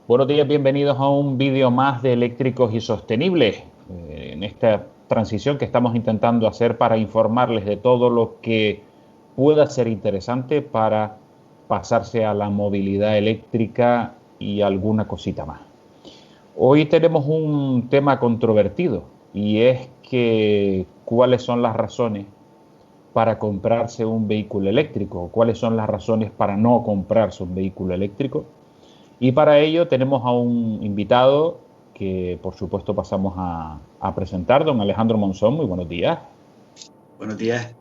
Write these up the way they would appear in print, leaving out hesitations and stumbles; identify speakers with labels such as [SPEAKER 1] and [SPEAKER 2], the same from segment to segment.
[SPEAKER 1] Buenos días, bienvenidos a un vídeo más de Eléctricos y Sostenibles. En esta transición que estamos intentando hacer para informarles de todo lo que pueda ser interesante para pasarse a la movilidad eléctrica y alguna cosita más. Hoy tenemos un tema controvertido y es que cuáles son las razones para comprarse un vehículo eléctrico, cuáles son las razones para no comprarse un vehículo eléctrico. Y para ello tenemos a un invitado que por supuesto pasamos a presentar, don Alejandro Monzón. Muy buenos días.
[SPEAKER 2] Buenos días.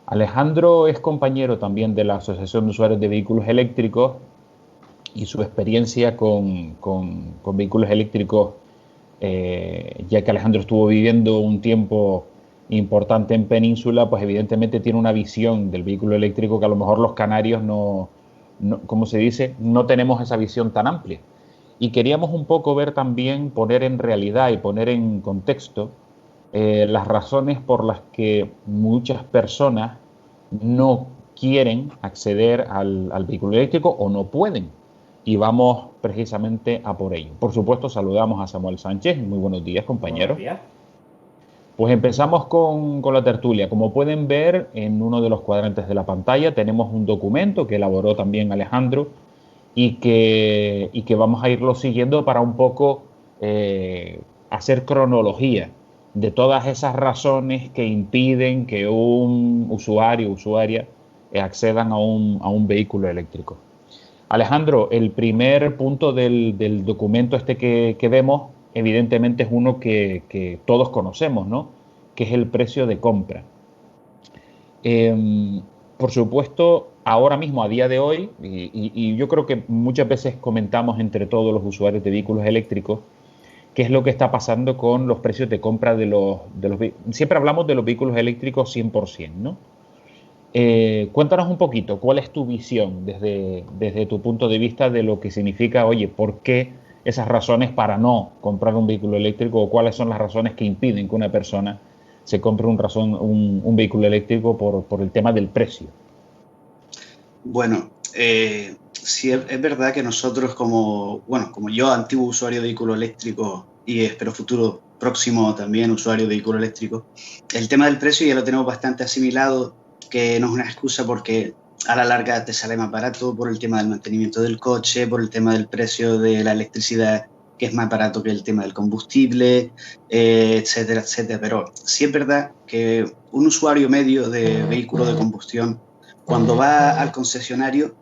[SPEAKER 1] Alejandro es compañero también de la Asociación de Usuarios de Vehículos Eléctricos y su experiencia con vehículos eléctricos, ya que Alejandro estuvo viviendo un tiempo importante en Península, pues evidentemente tiene una visión del vehículo eléctrico que a lo mejor los canarios no, como se dice, no tenemos esa visión tan amplia. Y queríamos un poco ver también, poner en realidad y poner en contexto las razones por las que muchas personas no quieren acceder al vehículo eléctrico o no pueden. Y vamos precisamente a por ello. Por supuesto, saludamos a Samuel Sánchez. Muy buenos días, compañero.
[SPEAKER 2] Buenos días.
[SPEAKER 1] Pues empezamos con la tertulia. Como pueden ver en uno de los cuadrantes de la pantalla, tenemos un documento que elaboró también Alejandro y que vamos a irlo siguiendo para un poco hacer cronología de todas esas razones que impiden que un usuario o usuaria accedan a un vehículo eléctrico. Alejandro, el primer punto del documento este que vemos, evidentemente es uno que todos conocemos, ¿no? Que es el precio de compra. Por supuesto, ahora mismo, a día de hoy, y yo creo que muchas veces comentamos entre todos los usuarios de vehículos eléctricos, qué es lo que está pasando con los precios de compra de los vehículos. Siempre hablamos de los vehículos eléctricos 100%, ¿no? Cuéntanos un poquito, ¿cuál es tu visión desde tu punto de vista de lo que significa, oye, por qué esas razones para no comprar un vehículo eléctrico o cuáles son las razones que impiden que una persona se compre un vehículo eléctrico por el tema del precio?
[SPEAKER 2] Bueno, sí es verdad que nosotros como yo, antiguo usuario de vehículo eléctrico y espero futuro próximo también usuario de vehículo eléctrico, el tema del precio ya lo tenemos bastante asimilado, que no es una excusa porque a la larga te sale más barato por el tema del mantenimiento del coche, por el tema del precio de la electricidad, que es más barato que el tema del combustible, etcétera, etcétera. Pero sí es verdad que un usuario medio de vehículo de combustión, cuando va al concesionario,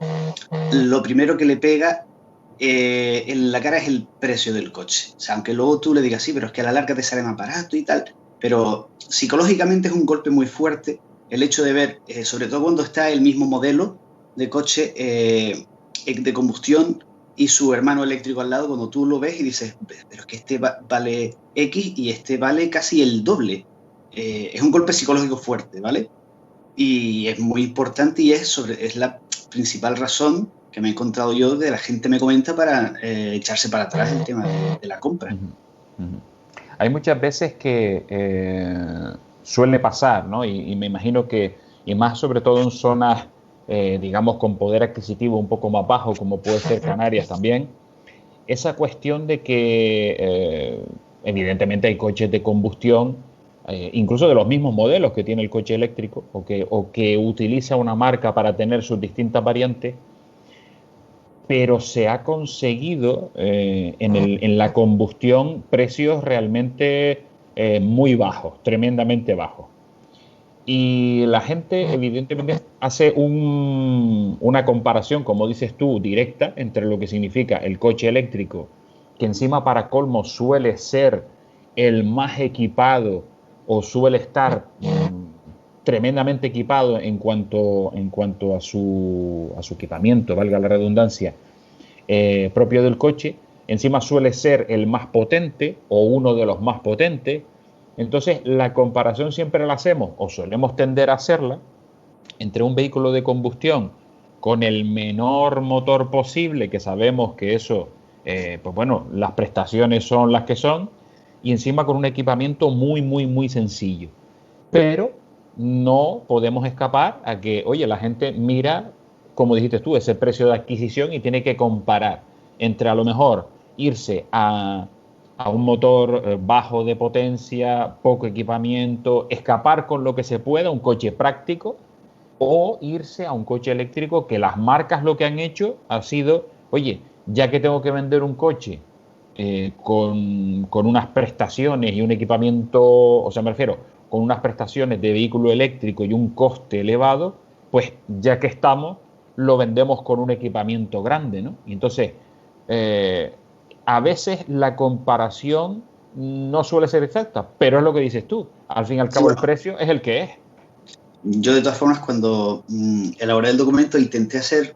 [SPEAKER 2] lo primero que le pega en la cara es el precio del coche. O sea, aunque luego tú le digas, sí, pero es que a la larga te sale más barato y tal, pero psicológicamente es un golpe muy fuerte el hecho de ver, sobre todo cuando está el mismo modelo de coche de combustión y su hermano eléctrico al lado, cuando tú lo ves y dices, pero es que este vale X y este vale casi el doble. Es un golpe psicológico fuerte, ¿vale? Y es muy importante y es la principal razón que me he encontrado yo de la gente me comenta para echarse para atrás el tema de la compra.
[SPEAKER 1] Uh -huh, uh -huh. Hay muchas veces que suele pasar, ¿no? Y me imagino que, y más sobre todo en zonas, digamos, con poder adquisitivo un poco más bajo, como puede ser Canarias también, esa cuestión de que evidentemente hay coches de combustión, incluso de los mismos modelos que tiene el coche eléctrico, o que utiliza una marca para tener sus distintas variantes, pero se ha conseguido en la combustión precios realmente muy bajos, tremendamente bajos. Y la gente evidentemente hace una comparación, como dices tú, directa entre lo que significa el coche eléctrico, que encima para colmo suele ser el más equipado o suele estar tremendamente equipado en cuanto a su equipamiento, valga la redundancia, propio del coche. Encima suele ser el más potente o uno de los más potentes. Entonces, la comparación siempre la hacemos, o solemos tender a hacerla, entre un vehículo de combustión con el menor motor posible, que sabemos que eso, pues bueno, las prestaciones son las que son, y encima con un equipamiento muy, muy, muy sencillo. Pero no podemos escapar a que, oye, la gente mira, como dijiste tú, ese precio de adquisición y tiene que comparar. entre a lo mejor irse a un motor bajo de potencia, poco equipamiento, escapar con lo que se pueda, un coche práctico, o irse a un coche eléctrico que las marcas lo que han hecho ha sido, oye, ya que tengo que vender un coche con unas prestaciones y un equipamiento, o sea, me refiero, con unas prestaciones de vehículo eléctrico y un coste elevado, pues ya que estamos, lo vendemos con un equipamiento grande, ¿no? Y entonces, a veces la comparación no suele ser exacta, pero es lo que dices tú. Al fin y al cabo, sí, el precio es el que es.
[SPEAKER 2] Yo, de todas formas, cuando elaboré el documento, intenté hacer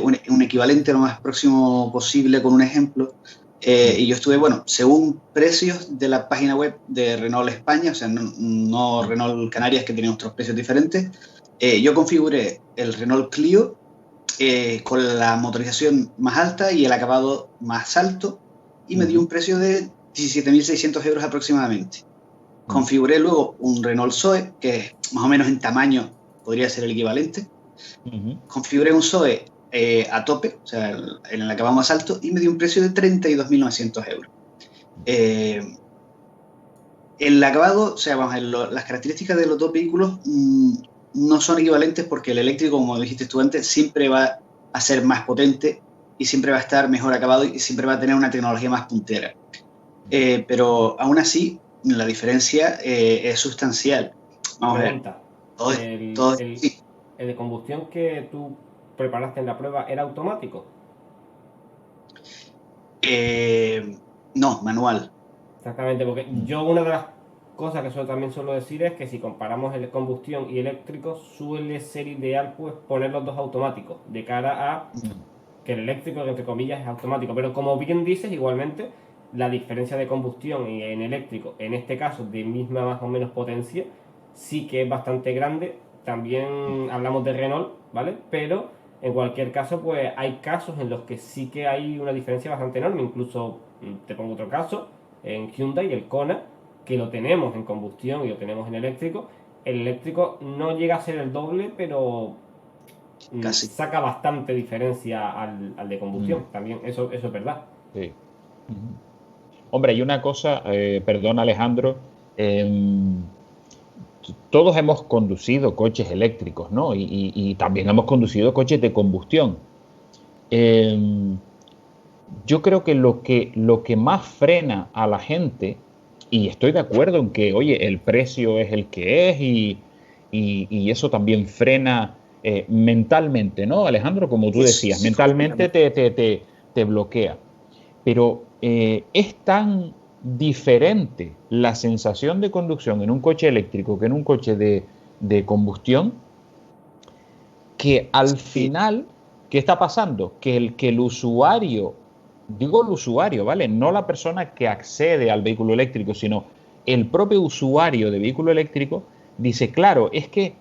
[SPEAKER 2] un equivalente lo más próximo posible con un ejemplo. Y yo estuve, bueno, según precios de la página web de Renault España, o sea, no Renault Canarias, que tiene otros precios diferentes, yo configuré el Renault Clio con la motorización más alta y el acabado más alto, y me dio un precio de 17.600 euros aproximadamente. Configuré luego un Renault Zoe, que más o menos en tamaño podría ser el equivalente. Configuré un Zoe a tope, o sea, en el acabado más alto, y me dio un precio de 32.900 euros. El acabado, o sea, vamos a ver, las características de los dos vehículos no son equivalentes, porque el eléctrico, como dijiste tú antes, siempre va a ser más potente y siempre va a estar mejor acabado y siempre va a tener una tecnología más puntera. Pero aún así, la diferencia es sustancial. Vamos
[SPEAKER 3] Pregunta,
[SPEAKER 2] a ver.
[SPEAKER 3] ¿El de combustión que tú preparaste en la prueba era automático?
[SPEAKER 2] No, manual.
[SPEAKER 3] Exactamente, porque yo una de las cosas que también suelo decir es que si comparamos el combustión y eléctrico, suele ser ideal pues poner los dos automáticos, de cara a que el eléctrico, entre comillas, es automático. Pero como bien dices, igualmente, la diferencia de combustión y en eléctrico, en este caso de misma más o menos potencia, sí que es bastante grande. También hablamos de Renault, ¿vale? Pero en cualquier caso, pues hay casos en los que sí que hay una diferencia bastante enorme. Incluso, te pongo otro caso, en Hyundai, el Kona, que lo tenemos en combustión y lo tenemos en eléctrico. El eléctrico no llega a ser el doble, pero casi saca bastante diferencia al de combustión. También eso es verdad.
[SPEAKER 1] Sí. Hombre, hay una cosa, perdón Alejandro, todos hemos conducido coches eléctricos, ¿no? Y también hemos conducido coches de combustión. Yo creo que lo que más frena a la gente, y estoy de acuerdo en que, oye, el precio es el que es y eso también frena mentalmente, ¿no, Alejandro? Como tú decías, mentalmente te bloquea. Pero es tan diferente la sensación de conducción en un coche eléctrico que en un coche de combustión, que al final, ¿qué está pasando? Que el usuario, digo el usuario, ¿vale? No la persona que accede al vehículo eléctrico, sino el propio usuario de vehículo eléctrico, dice, claro, es que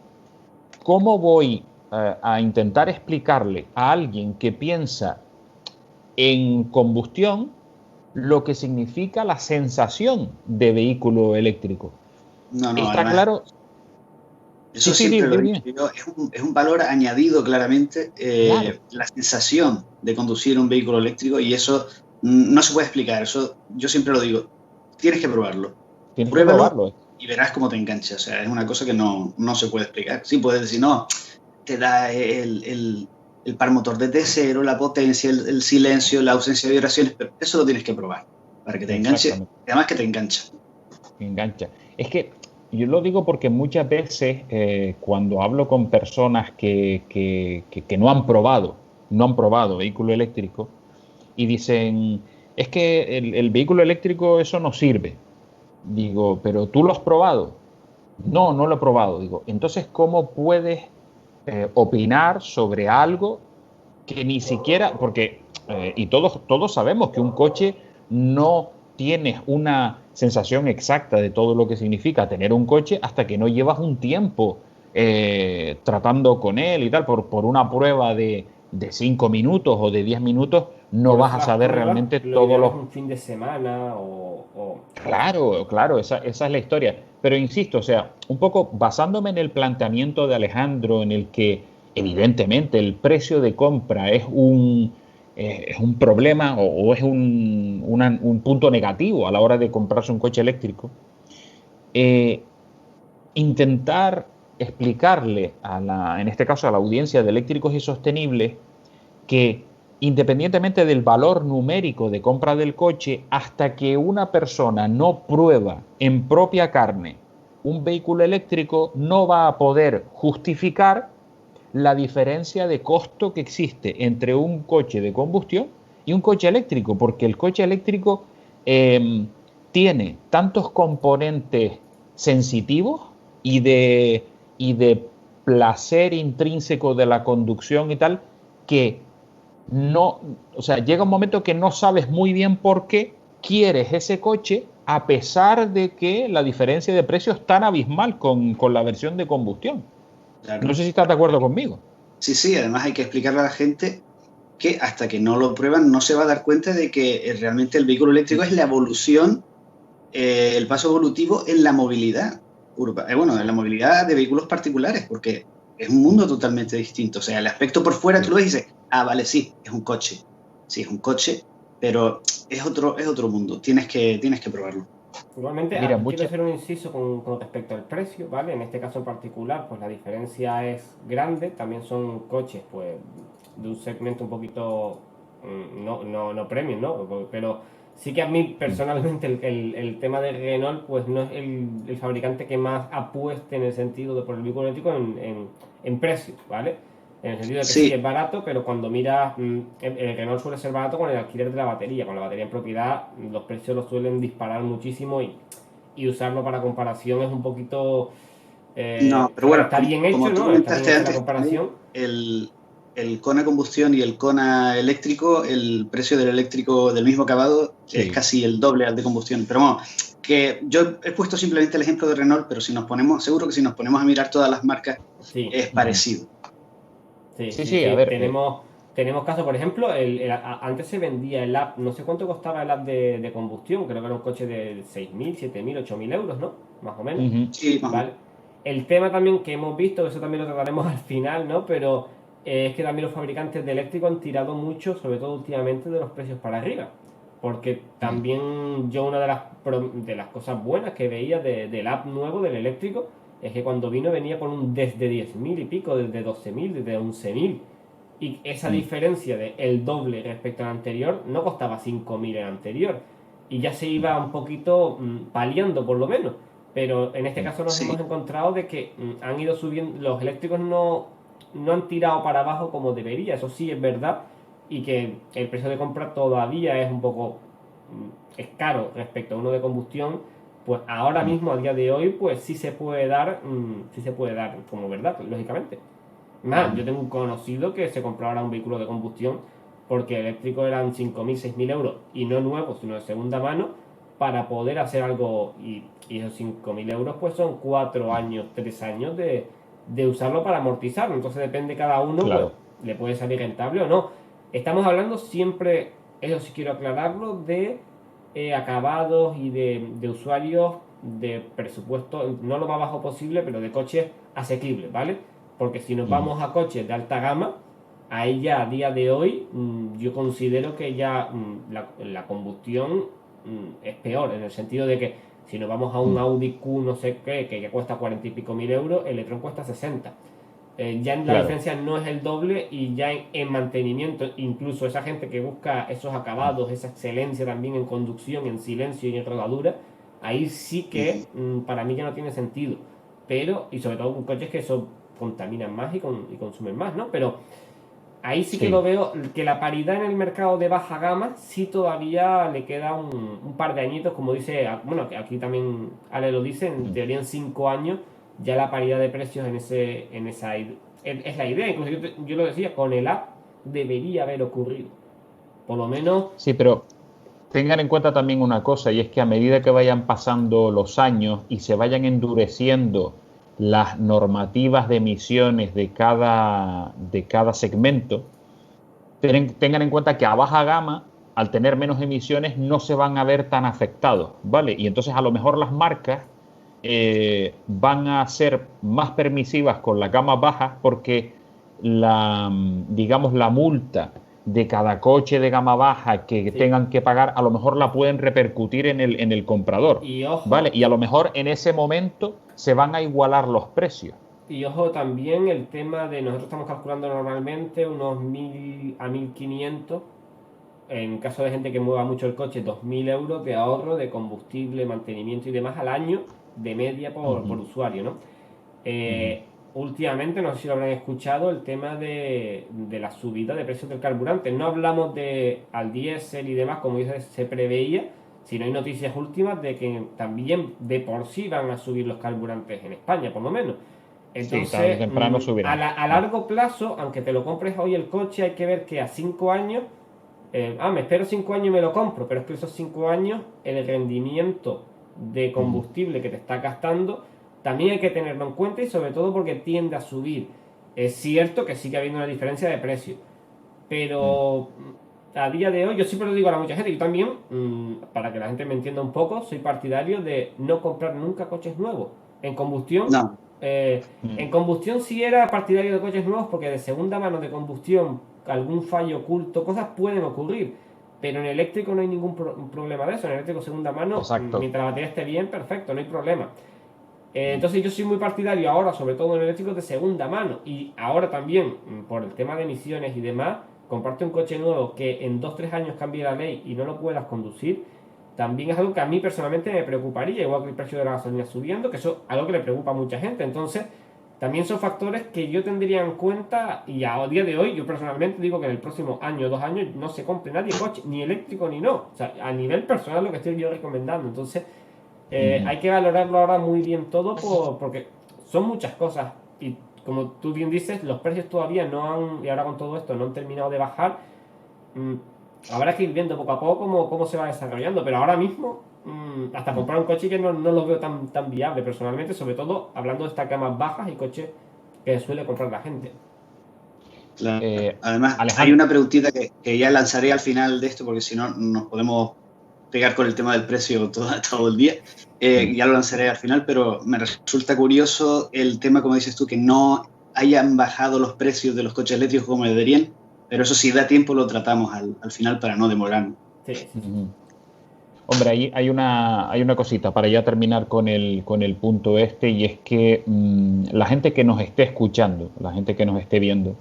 [SPEAKER 1] ¿cómo voy a intentar explicarle a alguien que piensa en combustión lo que significa la sensación de vehículo eléctrico?
[SPEAKER 2] No,
[SPEAKER 1] está
[SPEAKER 2] además,
[SPEAKER 1] claro.
[SPEAKER 2] Eso sí, siempre lo he dicho yo, es un valor añadido claramente, claro. La sensación de conducir un vehículo eléctrico, y eso no se puede explicar. Eso yo siempre lo digo, tienes que probarlo. Pruébalo y verás cómo te engancha. O sea, es una cosa que no se puede explicar. Sí, puedes decir, no, te da el par motor de T0, la potencia, el silencio, la ausencia de vibraciones, pero eso lo tienes que probar para que te enganche, además que te engancha.
[SPEAKER 1] Engancha. Es que yo lo digo porque muchas veces cuando hablo con personas que no han probado vehículo eléctrico y dicen, es que el vehículo eléctrico eso no sirve. Digo, pero ¿tú lo has probado? No, no lo he probado. Digo, entonces, ¿cómo puedes opinar sobre algo que ni siquiera, porque, y todos sabemos que un coche no tienes una sensación exacta de todo lo que significa tener un coche hasta que no llevas un tiempo tratando con él y tal, por una prueba de 5 minutos o de 10 minutos, no vas a saber realmente todos los...
[SPEAKER 3] un fin de semana
[SPEAKER 1] Claro, esa es la historia. Pero insisto, o sea, un poco basándome en el planteamiento de Alejandro, en el que evidentemente el precio de compra es un es un problema o es un punto negativo a la hora de comprarse un coche eléctrico, intentar explicarle en este caso a la audiencia de eléctricos y sostenibles, que independientemente del valor numérico de compra del coche, hasta que una persona no prueba en propia carne un vehículo eléctrico, no va a poder justificar la diferencia de costo que existe entre un coche de combustión y un coche eléctrico, porque el coche eléctrico tiene tantos componentes sensitivos y de placer intrínseco de la conducción y tal, que no, o sea, llega un momento que no sabes muy bien por qué quieres ese coche, a pesar de que la diferencia de precio es tan abismal con la versión de combustión.
[SPEAKER 2] Claro.
[SPEAKER 1] No sé si estás de acuerdo conmigo.
[SPEAKER 2] Sí, además hay que explicarle a la gente que hasta que no lo prueban no se va a dar cuenta de que realmente el vehículo eléctrico es la evolución, el paso evolutivo en la movilidad en la movilidad de vehículos particulares, porque es un mundo totalmente distinto. O sea, el aspecto por fuera tú lo ves y dices, vale, sí, es un coche. Sí, es un coche, pero es otro mundo. Tienes que probarlo.
[SPEAKER 3] Igualmente, quiero hacer un inciso con respecto al precio, ¿vale? En este caso en particular, pues la diferencia es grande. También son coches, pues, de un segmento un poquito, no premium, ¿no? Pero sí que a mí personalmente el tema de Renault, pues no es el fabricante que más apueste en el sentido de por el vehículo eléctrico en precios, ¿vale? En el sentido de que sí es barato, pero cuando miras, el Renault suele ser barato con el alquiler de la batería. Con la batería en propiedad, los precios los suelen disparar muchísimo y usarlo para comparación es un poquito...
[SPEAKER 2] no, pero bueno,
[SPEAKER 3] está bien hecho, ¿no? Está bien hecha la comparación.
[SPEAKER 2] El Kona combustión y el Kona eléctrico, el precio del eléctrico del mismo acabado es casi el doble al de combustión. Pero bueno, que yo he puesto simplemente el ejemplo de Renault, pero seguro que si nos ponemos a mirar todas las marcas, es parecido.
[SPEAKER 3] Sí, a ver, tenemos casos, por ejemplo, antes se vendía el app, no sé cuánto costaba el app de combustión, creo que era un coche de 6.000, 7.000, 8.000 euros, ¿no? Más o menos.
[SPEAKER 2] Sí,
[SPEAKER 3] ¿vale? El tema también que hemos visto, eso también lo trataremos al final, ¿no? Pero es que también los fabricantes de eléctrico han tirado mucho, sobre todo últimamente, de los precios para arriba. Porque también yo una de las cosas buenas que veía del app nuevo, del eléctrico, es que cuando venía con desde 10.000 y pico, desde 12.000, desde 11.000. Y esa diferencia de el doble respecto al anterior no costaba 5.000 el anterior. Y ya se iba un poquito paliando por lo menos. Pero en este caso nos hemos encontrado de que han ido subiendo, los eléctricos no han tirado para abajo como debería. Eso sí es verdad. Y que el precio de compra todavía es un poco es caro respecto a uno de combustión. Pues ahora mismo, a día de hoy, pues sí se puede dar como verdad, lógicamente. Más, yo tengo un conocido que se compró ahora un vehículo de combustión porque eléctrico eran 5.000, 6.000 euros y no nuevo, sino de segunda mano, para poder hacer algo. Y esos 5.000 euros pues son 4 años, 3 años de usarlo para amortizarlo. Entonces depende cada uno, pues le puede salir rentable o no. Estamos hablando siempre, eso sí quiero aclararlo, de acabados y de usuarios de presupuesto, no lo más bajo posible, pero de coches asequibles, ¿vale? Porque si nos vamos a coches de alta gama, ahí ya a día de hoy yo considero que ya la combustión es peor, en el sentido de que si nos vamos a un Audi Q no sé qué, que ya cuesta 40 y pico mil euros, el e-tron cuesta 60. Ya la diferencia no es el doble y ya en mantenimiento, incluso esa gente que busca esos acabados, esa excelencia también en conducción, en silencio y en rodadura, ahí sí que para mí ya no tiene sentido. Pero, y sobre todo con coches que eso contaminan más y consumen más, ¿no? Pero ahí sí que lo veo, que la paridad en el mercado de baja gama sí todavía le queda un par de añitos, como dice, bueno, que aquí también Ale lo dice, en teoría en 5 años ya la paridad de precios en esa es la idea. Incluso yo lo decía, con el app debería haber ocurrido. Por lo menos...
[SPEAKER 1] Sí, pero tengan en cuenta también una cosa, y es que a medida que vayan pasando los años y se vayan endureciendo las normativas de emisiones de cada segmento, tengan en cuenta que a baja gama, al tener menos emisiones, no se van a ver tan afectados, ¿vale? Y entonces a lo mejor las marcas van a ser más permisivas con la gama baja porque la multa de cada coche de gama baja que tengan que pagar, a lo mejor la pueden repercutir en el comprador.
[SPEAKER 3] Y ojo,
[SPEAKER 1] ¿vale? Y a lo mejor en ese momento se van a igualar los precios.
[SPEAKER 3] Y ojo también el tema de, nosotros estamos calculando normalmente unos 1.000 a 1.500, en caso de gente que mueva mucho el coche, 2.000 euros de ahorro de combustible, mantenimiento y demás al año, de media por usuario, ¿no? Últimamente, no sé si lo habrán escuchado, el tema de la subida de precios del carburante. No hablamos de al diésel y demás, como se preveía, sino hay noticias últimas de que también de por sí van a subir los carburantes en España, por lo menos. Entonces,
[SPEAKER 1] tarde o temprano subirán.
[SPEAKER 3] a largo plazo, aunque te lo compres hoy el coche, hay que ver que a 5 años, me espero 5 años y me lo compro, pero es que esos 5 años, el rendimiento de combustible que te está gastando, también hay que tenerlo en cuenta, y sobre todo porque tiende a subir. Es cierto que sigue habiendo una diferencia de precio, pero a día de hoy, yo siempre lo digo a mucha gente, yo también, para que la gente me entienda un poco, soy partidario de no comprar nunca coches nuevos. En combustión,
[SPEAKER 2] No.
[SPEAKER 3] En combustión sí era partidario de coches nuevos, porque de segunda mano de combustión, algún fallo oculto, cosas pueden ocurrir. Pero en eléctrico no hay ningún problema de eso. En eléctrico segunda mano,
[SPEAKER 1] Exacto.
[SPEAKER 3] mientras la batería esté bien, perfecto, no hay problema. Entonces yo soy muy partidario ahora, sobre todo en eléctricos de segunda mano. Y ahora también, por el tema de emisiones y demás, comprarte un coche nuevo que en 2-3 años cambie la ley y no lo puedas conducir, también es algo que a mí personalmente me preocuparía, igual que el precio de la gasolina subiendo, que eso es algo que le preocupa a mucha gente. Entonces, también son factores que yo tendría en cuenta, y a día de hoy yo personalmente digo que en el próximo año o 2 años no se compre nadie coche, ni eléctrico ni no. O sea, a nivel personal lo que estoy yo recomendando. Entonces, hay que valorarlo ahora muy bien todo, porque son muchas cosas, y como tú bien dices, los precios todavía no han, y ahora con todo esto no han terminado de bajar. Habrá que ir viendo poco a poco cómo se va desarrollando, pero ahora mismo hasta comprar un coche que no lo veo tan viable personalmente, sobre todo hablando de estas gamas bajas y coches que suele comprar la gente.
[SPEAKER 2] Claro. Además,
[SPEAKER 1] Alejandro,
[SPEAKER 2] hay una preguntita que ya lanzaré al final de esto, porque si no nos podemos pegar con el tema del precio todo el día. Ya lo lanzaré al final, pero me resulta curioso el tema, como dices tú, que no hayan bajado los precios de los coches eléctricos como deberían, pero eso si da tiempo lo tratamos al final para no demorarnos.
[SPEAKER 3] Sí.
[SPEAKER 1] Hombre, ahí hay una cosita para ya terminar con el punto este, y es que la gente que nos esté escuchando, la gente que nos esté viendo,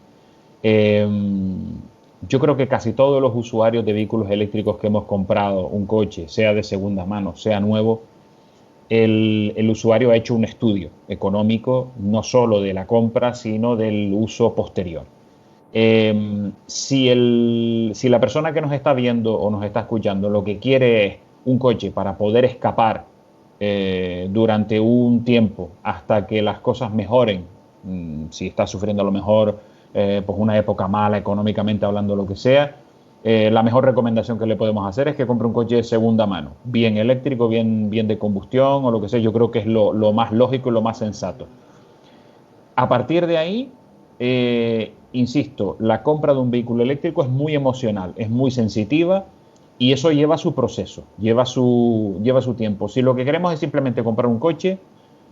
[SPEAKER 1] yo creo que casi todos los usuarios de vehículos eléctricos que hemos comprado un coche, sea de segunda mano, sea nuevo, el usuario ha hecho un estudio económico, no solo de la compra, sino del uso posterior. Si la persona que nos está viendo o nos está escuchando lo que quiere es un coche para poder escapar durante un tiempo hasta que las cosas mejoren, si está sufriendo a lo mejor pues una época mala económicamente hablando, lo que sea, la mejor recomendación que le podemos hacer es que compre un coche de segunda mano, bien eléctrico, bien de combustión o lo que sea. Yo creo que es lo más lógico y lo más sensato. A partir de ahí, insisto, la compra de un vehículo eléctrico es muy emocional, es muy sensitiva, y eso lleva su proceso, lleva su tiempo. Si lo que queremos es simplemente comprar un coche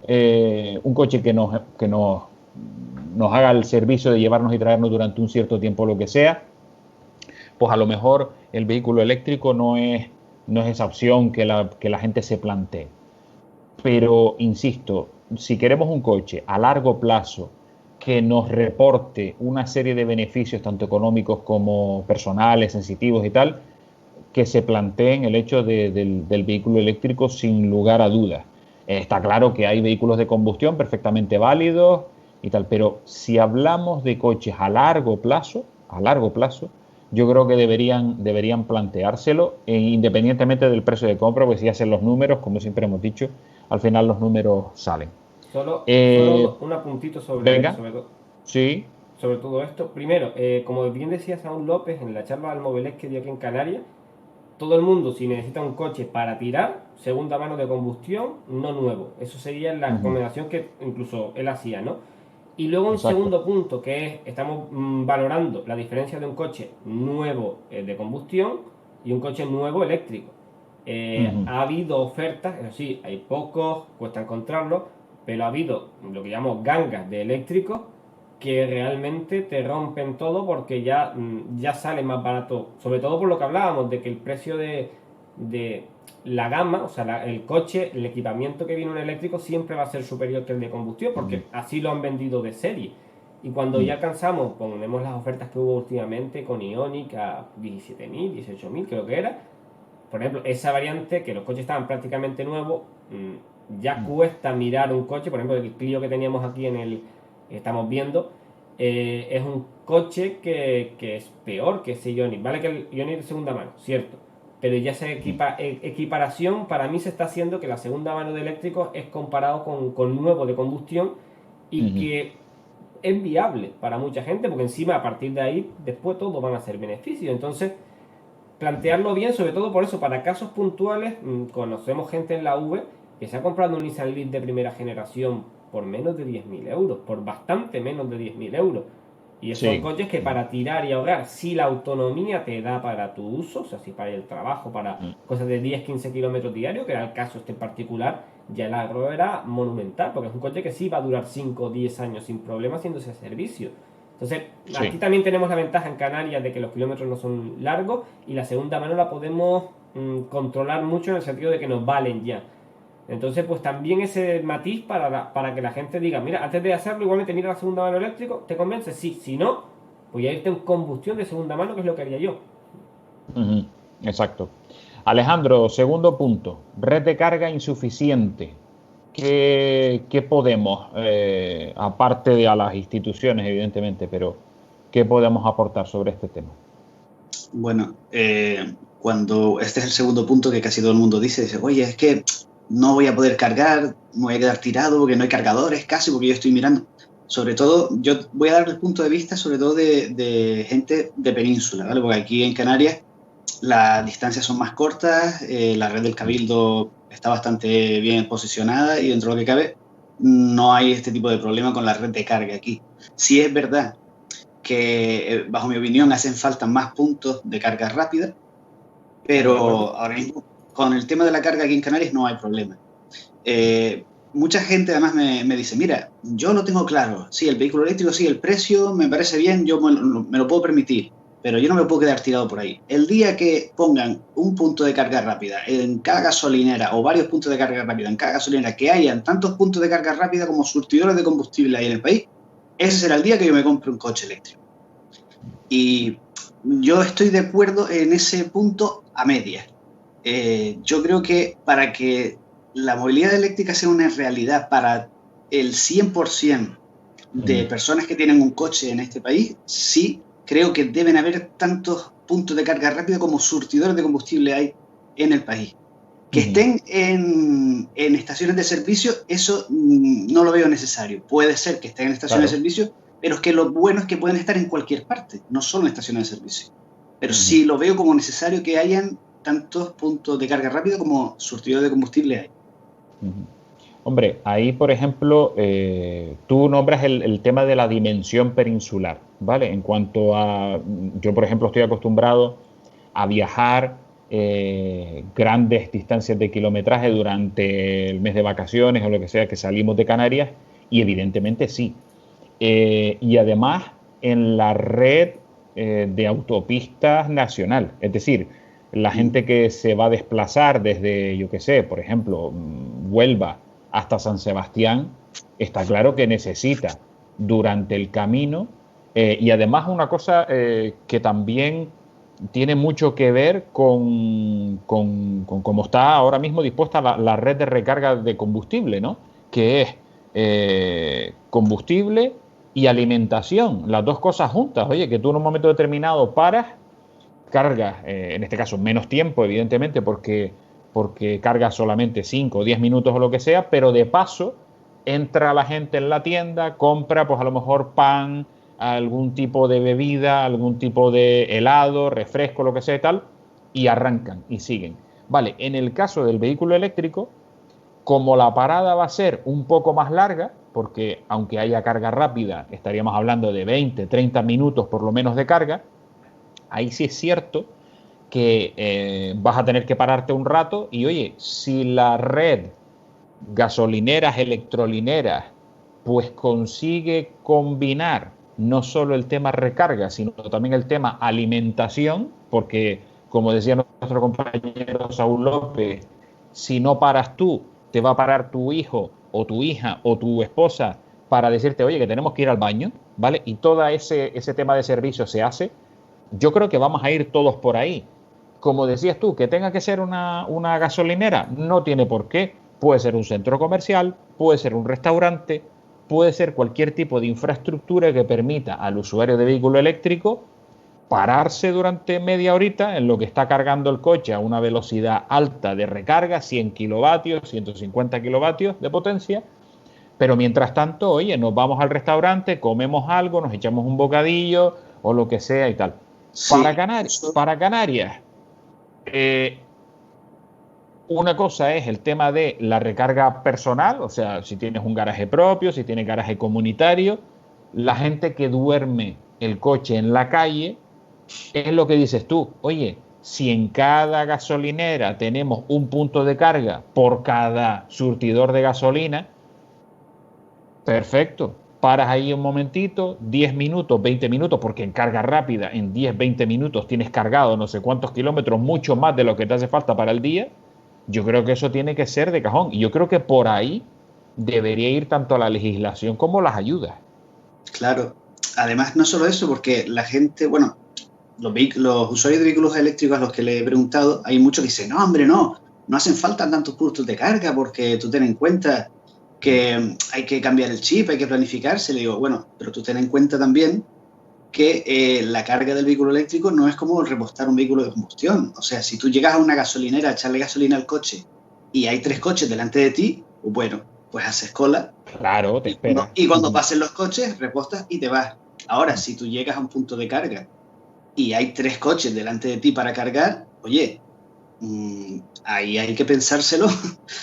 [SPEAKER 1] que nos haga el servicio de llevarnos y traernos durante un cierto tiempo, lo que sea, pues a lo mejor el vehículo eléctrico no es esa opción que la gente se plantee. Pero, insisto, si queremos un coche a largo plazo que nos reporte una serie de beneficios, tanto económicos como personales, sensitivos y tal, que se planteen el hecho del vehículo eléctrico sin lugar a dudas. Está claro que hay vehículos de combustión perfectamente válidos y tal, pero si hablamos de coches a largo plazo, yo creo que deberían planteárselo, independientemente del precio de compra, porque si hacen los números, como siempre hemos dicho, al final los números salen.
[SPEAKER 3] Solo un apuntito
[SPEAKER 1] venga, sí.
[SPEAKER 3] sobre todo esto. Primero, como bien decía Saúl López en la charla del Movilés que dio aquí en Canarias, todo el mundo, si necesita un coche para tirar, segunda mano de combustión, no nuevo. Eso sería la recomendación que incluso él hacía, ¿no? Y luego un segundo punto, que es, estamos valorando la diferencia de un coche nuevo de combustión y un coche nuevo eléctrico. Ha habido ofertas, eso sí, hay pocos, cuesta encontrarlos, pero ha habido lo que llamamos gangas de eléctricos que realmente te rompen todo porque ya sale más barato, sobre todo por lo que hablábamos, de que el precio de la gama, o sea, el coche, el equipamiento que viene un eléctrico siempre va a ser superior que el de combustión, porque así lo han vendido de serie. Y cuando ya alcanzamos, ponemos las ofertas que hubo últimamente con Ioniq a 17.000, 18.000 creo que era, por ejemplo, esa variante, que los coches estaban prácticamente nuevos, ya cuesta mirar un coche. Por ejemplo, el Clio que teníamos aquí estamos viendo, es un coche que es peor que ese Ioniq. Vale que el Ioniq es de segunda mano, cierto, pero ya esa equiparación para mí se está haciendo, que la segunda mano de eléctricos es comparado con nuevo de combustión, y que es viable para mucha gente, porque encima a partir de ahí después todos van a ser beneficios. Entonces, plantearlo bien, sobre todo por eso, para casos puntuales. Conocemos gente en la V que se ha comprado un Nissan Leaf de primera generación por menos de 10.000 euros, por bastante menos de 10.000 euros. Y esos son coches que para tirar y ahogar, si la autonomía te da para tu uso, o sea, si para el trabajo, para cosas de 10-15 kilómetros diarios, que era el caso este en particular, ya el agro era monumental, porque es un coche que sí va a durar 5 o 10 años sin problema haciéndose servicio. Entonces, aquí también tenemos la ventaja en Canarias de que los kilómetros no son largos, y la segunda mano la podemos controlar mucho, en el sentido de que nos valen ya. Entonces, pues también ese matiz para que la gente diga, mira, antes de hacerlo, igualmente mira la segunda mano eléctrico, ¿te convence? Sí, si no, pues ya irte en combustión de segunda mano, que es lo que haría yo.
[SPEAKER 1] Exacto. Alejandro, segundo punto, red de carga insuficiente. ¿Qué podemos, aparte de a las instituciones, evidentemente, pero qué podemos aportar sobre este tema?
[SPEAKER 2] Bueno, cuando este es el segundo punto que casi todo el mundo dice, oye, es que no voy a poder cargar, me voy a quedar tirado porque no hay cargadores casi, porque yo estoy mirando. Sobre todo, yo voy a dar el punto de vista sobre todo de gente de península, ¿vale? Porque aquí en Canarias las distancias son más cortas, la red del Cabildo está bastante bien posicionada y dentro de lo que cabe no hay este tipo de problema con la red de carga aquí. Sí es verdad que, bajo mi opinión, hacen falta más puntos de carga rápida, pero ahora mismo con el tema de la carga aquí en Canarias no hay problema. Mucha gente además me dice, mira, yo lo tengo claro, sí, el vehículo eléctrico, sí, el precio me parece bien, yo me lo puedo permitir, pero yo no me puedo quedar tirado por ahí. El día que pongan un punto de carga rápida en cada gasolinera, o varios puntos de carga rápida en cada gasolinera, que hayan tantos puntos de carga rápida como surtidores de combustible ahí en el país, ese será el día que yo me compre un coche eléctrico. Y yo estoy de acuerdo en ese punto a medias. Yo creo que para que la movilidad eléctrica sea una realidad para el 100% de personas que tienen un coche en este país, sí creo que deben haber tantos puntos de carga rápida como surtidores de combustible hay en el país. Que estén en estaciones de servicio, eso no lo veo necesario. Puede ser que estén en estaciones de servicio, pero es que lo bueno es que pueden estar en cualquier parte, no solo en estaciones de servicio. Pero sí lo veo como necesario que hayan tantos puntos de carga rápida como surtidores de combustible hay.
[SPEAKER 1] Hombre, ahí, por ejemplo, tú nombras el tema de la dimensión peninsular, ¿vale? En cuanto a, yo, por ejemplo, estoy acostumbrado a viajar grandes distancias de kilometraje durante el mes de vacaciones o lo que sea que salimos de Canarias, y evidentemente sí. Y además en la red de autopistas nacional, es decir, la gente que se va a desplazar desde, yo qué sé, por ejemplo, Huelva hasta San Sebastián, está claro que necesita durante el camino, y además una cosa que también tiene mucho que ver con cómo está ahora mismo dispuesta la red de recarga de combustible, ¿no? Que es combustible y alimentación, las dos cosas juntas. Oye, que tú en un momento determinado paras, cargas, en este caso menos tiempo, evidentemente, porque cargas solamente 5 o 10 minutos o lo que sea, pero de paso entra la gente en la tienda, compra pues a lo mejor pan, algún tipo de bebida, algún tipo de helado, refresco, lo que sea y tal, y arrancan y siguen. Vale, en el caso del vehículo eléctrico, como la parada va a ser un poco más larga, porque aunque haya carga rápida, estaríamos hablando de 20, 30 minutos por lo menos de carga, ahí sí es cierto que vas a tener que pararte un rato y, oye, si la red, gasolineras, electrolineras, pues consigue combinar no solo el tema recarga, sino también el tema alimentación, porque, como decía nuestro compañero Saúl López, si no paras tú, te va a parar tu hijo o tu hija o tu esposa para decirte, oye, que tenemos que ir al baño, ¿vale? Y todo ese tema de servicio se hace. Yo creo que vamos a ir todos por ahí. Como decías tú, que tenga que ser una gasolinera, no tiene por qué. Puede ser un centro comercial, puede ser un restaurante, puede ser cualquier tipo de infraestructura que permita al usuario de vehículo eléctrico pararse durante media horita en lo que está cargando el coche a una velocidad alta de recarga, 100 kilovatios, 150 kilovatios de potencia, pero mientras tanto, oye, nos vamos al restaurante, comemos algo, nos echamos un bocadillo o lo que sea y tal.
[SPEAKER 2] Sí,
[SPEAKER 1] Para Canarias, eh, una cosa es el tema de la recarga personal, o sea, si tienes un garaje propio, si tienes garaje comunitario, la gente que duerme el coche en la calle, es lo que dices tú, oye, si en cada gasolinera tenemos un punto de carga por cada surtidor de gasolina, perfecto. Paras ahí un momentito, 10 minutos, 20 minutos, porque en carga rápida, en 10, 20 minutos tienes cargado no sé cuántos kilómetros, mucho más de lo que te hace falta para el día. Yo creo que eso tiene que ser de cajón. Y yo creo que por ahí debería ir tanto la legislación como las ayudas.
[SPEAKER 2] claro. Además, no solo eso, porque la gente, bueno, los usuarios de vehículos eléctricos a los que le he preguntado, hay muchos que dicen, no, hombre, no hacen falta tantos puntos de carga porque tú ten en cuenta que hay que cambiar el chip, hay que planificarse. Le digo, bueno, pero tú ten en cuenta también que la carga del vehículo eléctrico no es como repostar un vehículo de combustión. O sea, si tú llegas a una gasolinera a echarle gasolina al coche y hay 3 coches delante de ti, bueno, pues haces cola.
[SPEAKER 1] Claro, te espera.
[SPEAKER 2] Y cuando pasen los coches, repostas y te vas. Ahora, si tú llegas a un punto de carga y hay 3 coches delante de ti para cargar, oye, ahí hay que pensárselo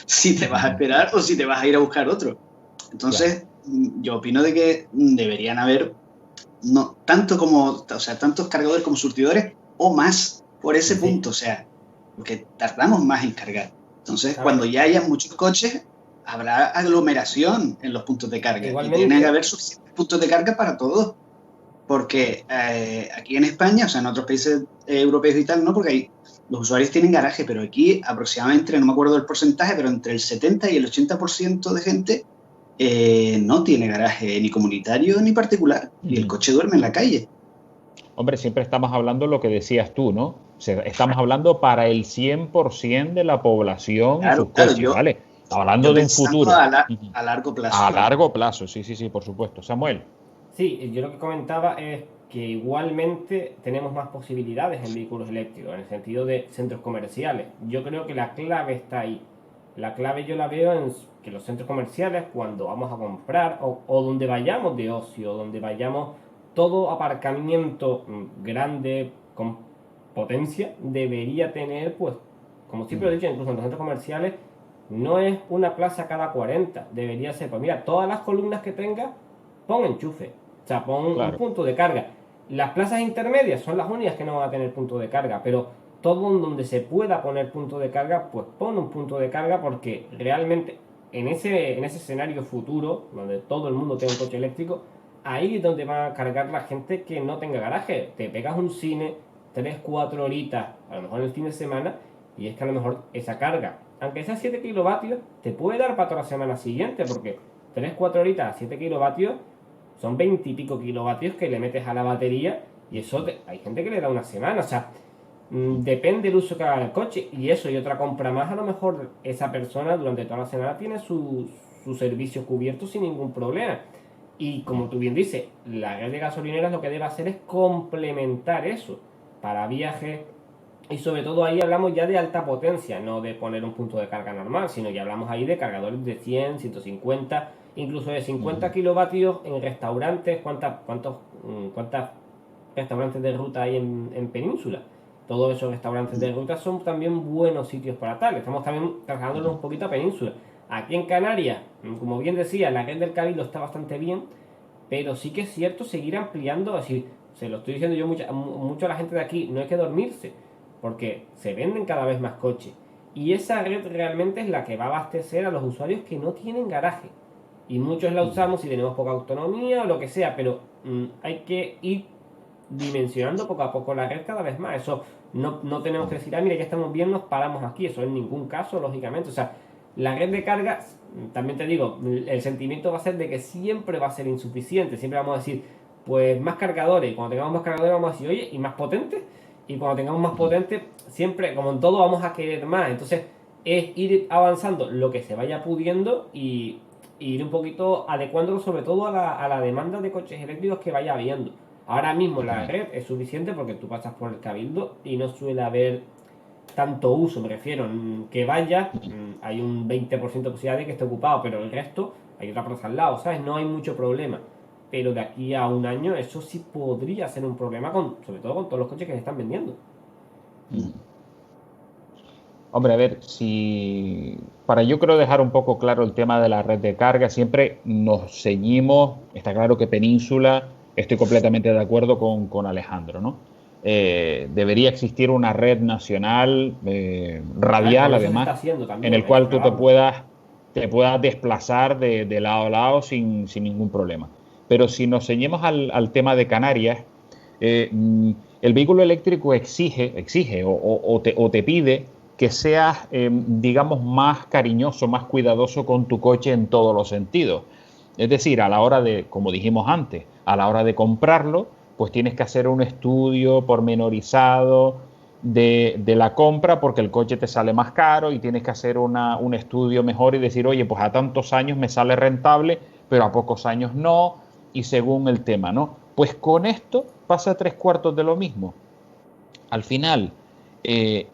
[SPEAKER 2] si te vas a esperar o si te vas a ir a buscar otro. Entonces, yo opino de que deberían haber no tanto como, o sea, tantos cargadores como surtidores o más por ese punto, o sea, porque tardamos más en cargar. Entonces, cuando ya haya muchos coches, habrá aglomeración en los puntos de carga.
[SPEAKER 3] Igualmente,
[SPEAKER 2] y tiene que haber suficientes puntos de carga para todos. Porque aquí en España, o sea, en otros países europeos y tal, no, porque los usuarios tienen garaje, pero aquí aproximadamente, no me acuerdo del porcentaje, pero entre el 70 y el 80% de gente no tiene garaje ni comunitario ni particular, y el coche duerme en la calle.
[SPEAKER 1] Hombre, siempre estamos hablando lo que decías tú, ¿no? O sea, estamos hablando para el 100% de la población
[SPEAKER 2] Claro,
[SPEAKER 1] y sus coches, ¿vale? Estamos hablando de un futuro.
[SPEAKER 2] A largo plazo.
[SPEAKER 1] A largo plazo, sí, por supuesto. Samuel.
[SPEAKER 3] Sí, yo lo que comentaba es que igualmente tenemos más posibilidades en vehículos eléctricos, en el sentido de centros comerciales. Yo creo que la clave está ahí. La clave yo la veo en que los centros comerciales, cuando vamos a comprar o donde vayamos de ocio, donde vayamos, todo aparcamiento grande con potencia debería tener, pues, como siempre lo he dicho, incluso en los centros comerciales, no es una plaza cada 40, debería ser, pues mira, todas las columnas que tenga, pon enchufe, o sea, pon un punto de carga. Las plazas intermedias son las únicas que no van a tener punto de carga, pero todo donde se pueda poner punto de carga, pues pon un punto de carga, porque realmente en ese escenario futuro, donde todo el mundo tenga un coche eléctrico, ahí es donde va a cargar la gente que no tenga garaje. Te pegas un cine 3-4 horitas, a lo mejor en el fin de semana, y es que a lo mejor esa carga, aunque sea 7 kilovatios, te puede dar para toda la semana siguiente, porque 3-4 horitas a 7 kilovatios son 20 y pico kilovatios que le metes a la batería, y eso hay gente que le da una semana. O sea, depende del uso que haga el coche, y eso y otra compra más, a lo mejor esa persona durante toda la semana tiene su servicio cubierto sin ningún problema. Y como tú bien dices, la red de gasolineras lo que debe hacer es complementar eso para viajes, y sobre todo ahí hablamos ya de alta potencia, no de poner un punto de carga normal, sino ya hablamos ahí de cargadores de 100, 150, incluso de 50 kilovatios en restaurantes. ¿Cuántos restaurantes de ruta hay en Península? Todos esos restaurantes de ruta son también buenos sitios para tal. Estamos también trasladándonos un poquito a Península. Aquí en Canarias, como bien decía, la red del Cabildo está bastante bien, pero sí que es cierto seguir ampliando. Así, se lo estoy diciendo yo mucho a la gente de aquí, no hay que dormirse, porque se venden cada vez más coches. Y esa red realmente es la que va a abastecer a los usuarios que no tienen garaje. Y muchos la usamos si tenemos poca autonomía o lo que sea, pero hay que ir dimensionando poco a poco la red cada vez más. Eso no tenemos que decir, mira, ya estamos bien, nos paramos aquí. Eso en ningún caso, lógicamente. O sea, la red de carga, también te digo, el sentimiento va a ser de que siempre va a ser insuficiente. Siempre vamos a decir, pues más cargadores. Y cuando tengamos más cargadores vamos a decir, oye, ¿y más potentes? Y cuando tengamos más potentes, siempre, como en todo, vamos a querer más. Entonces, es ir avanzando lo que se vaya pudiendo y ir un poquito adecuándolo sobre todo a la demanda de coches eléctricos que vaya habiendo. Ahora mismo la red es suficiente porque tú pasas por el cabildo y no suele haber tanto uso, me refiero, que vaya, hay un 20% de posibilidad de que esté ocupado, pero el resto hay otra plaza al lado, ¿sabes? No hay mucho problema. Pero de aquí a un año eso sí podría ser un problema, sobre todo con todos los coches que se están vendiendo.
[SPEAKER 1] Hombre, a ver, si para yo creo dejar un poco claro el tema de la red de carga, siempre nos ceñimos, está claro que Península, estoy completamente de acuerdo con Alejandro, ¿no? Debería existir una red nacional radial, además, en el cual tú te puedas desplazar de lado a lado sin ningún problema. Pero si nos ceñimos al tema de Canarias, el vehículo eléctrico exige o te pide que seas, digamos, más cariñoso, más cuidadoso con tu coche en todos los sentidos. Es decir, a la hora de, como dijimos antes, a la hora de comprarlo, pues tienes que hacer un estudio pormenorizado de la compra porque el coche te sale más caro y tienes que hacer un estudio mejor y decir, oye, pues a tantos años me sale rentable, pero a pocos años no, y según el tema, ¿no? Pues con esto pasa 3/4 de lo mismo. Al final,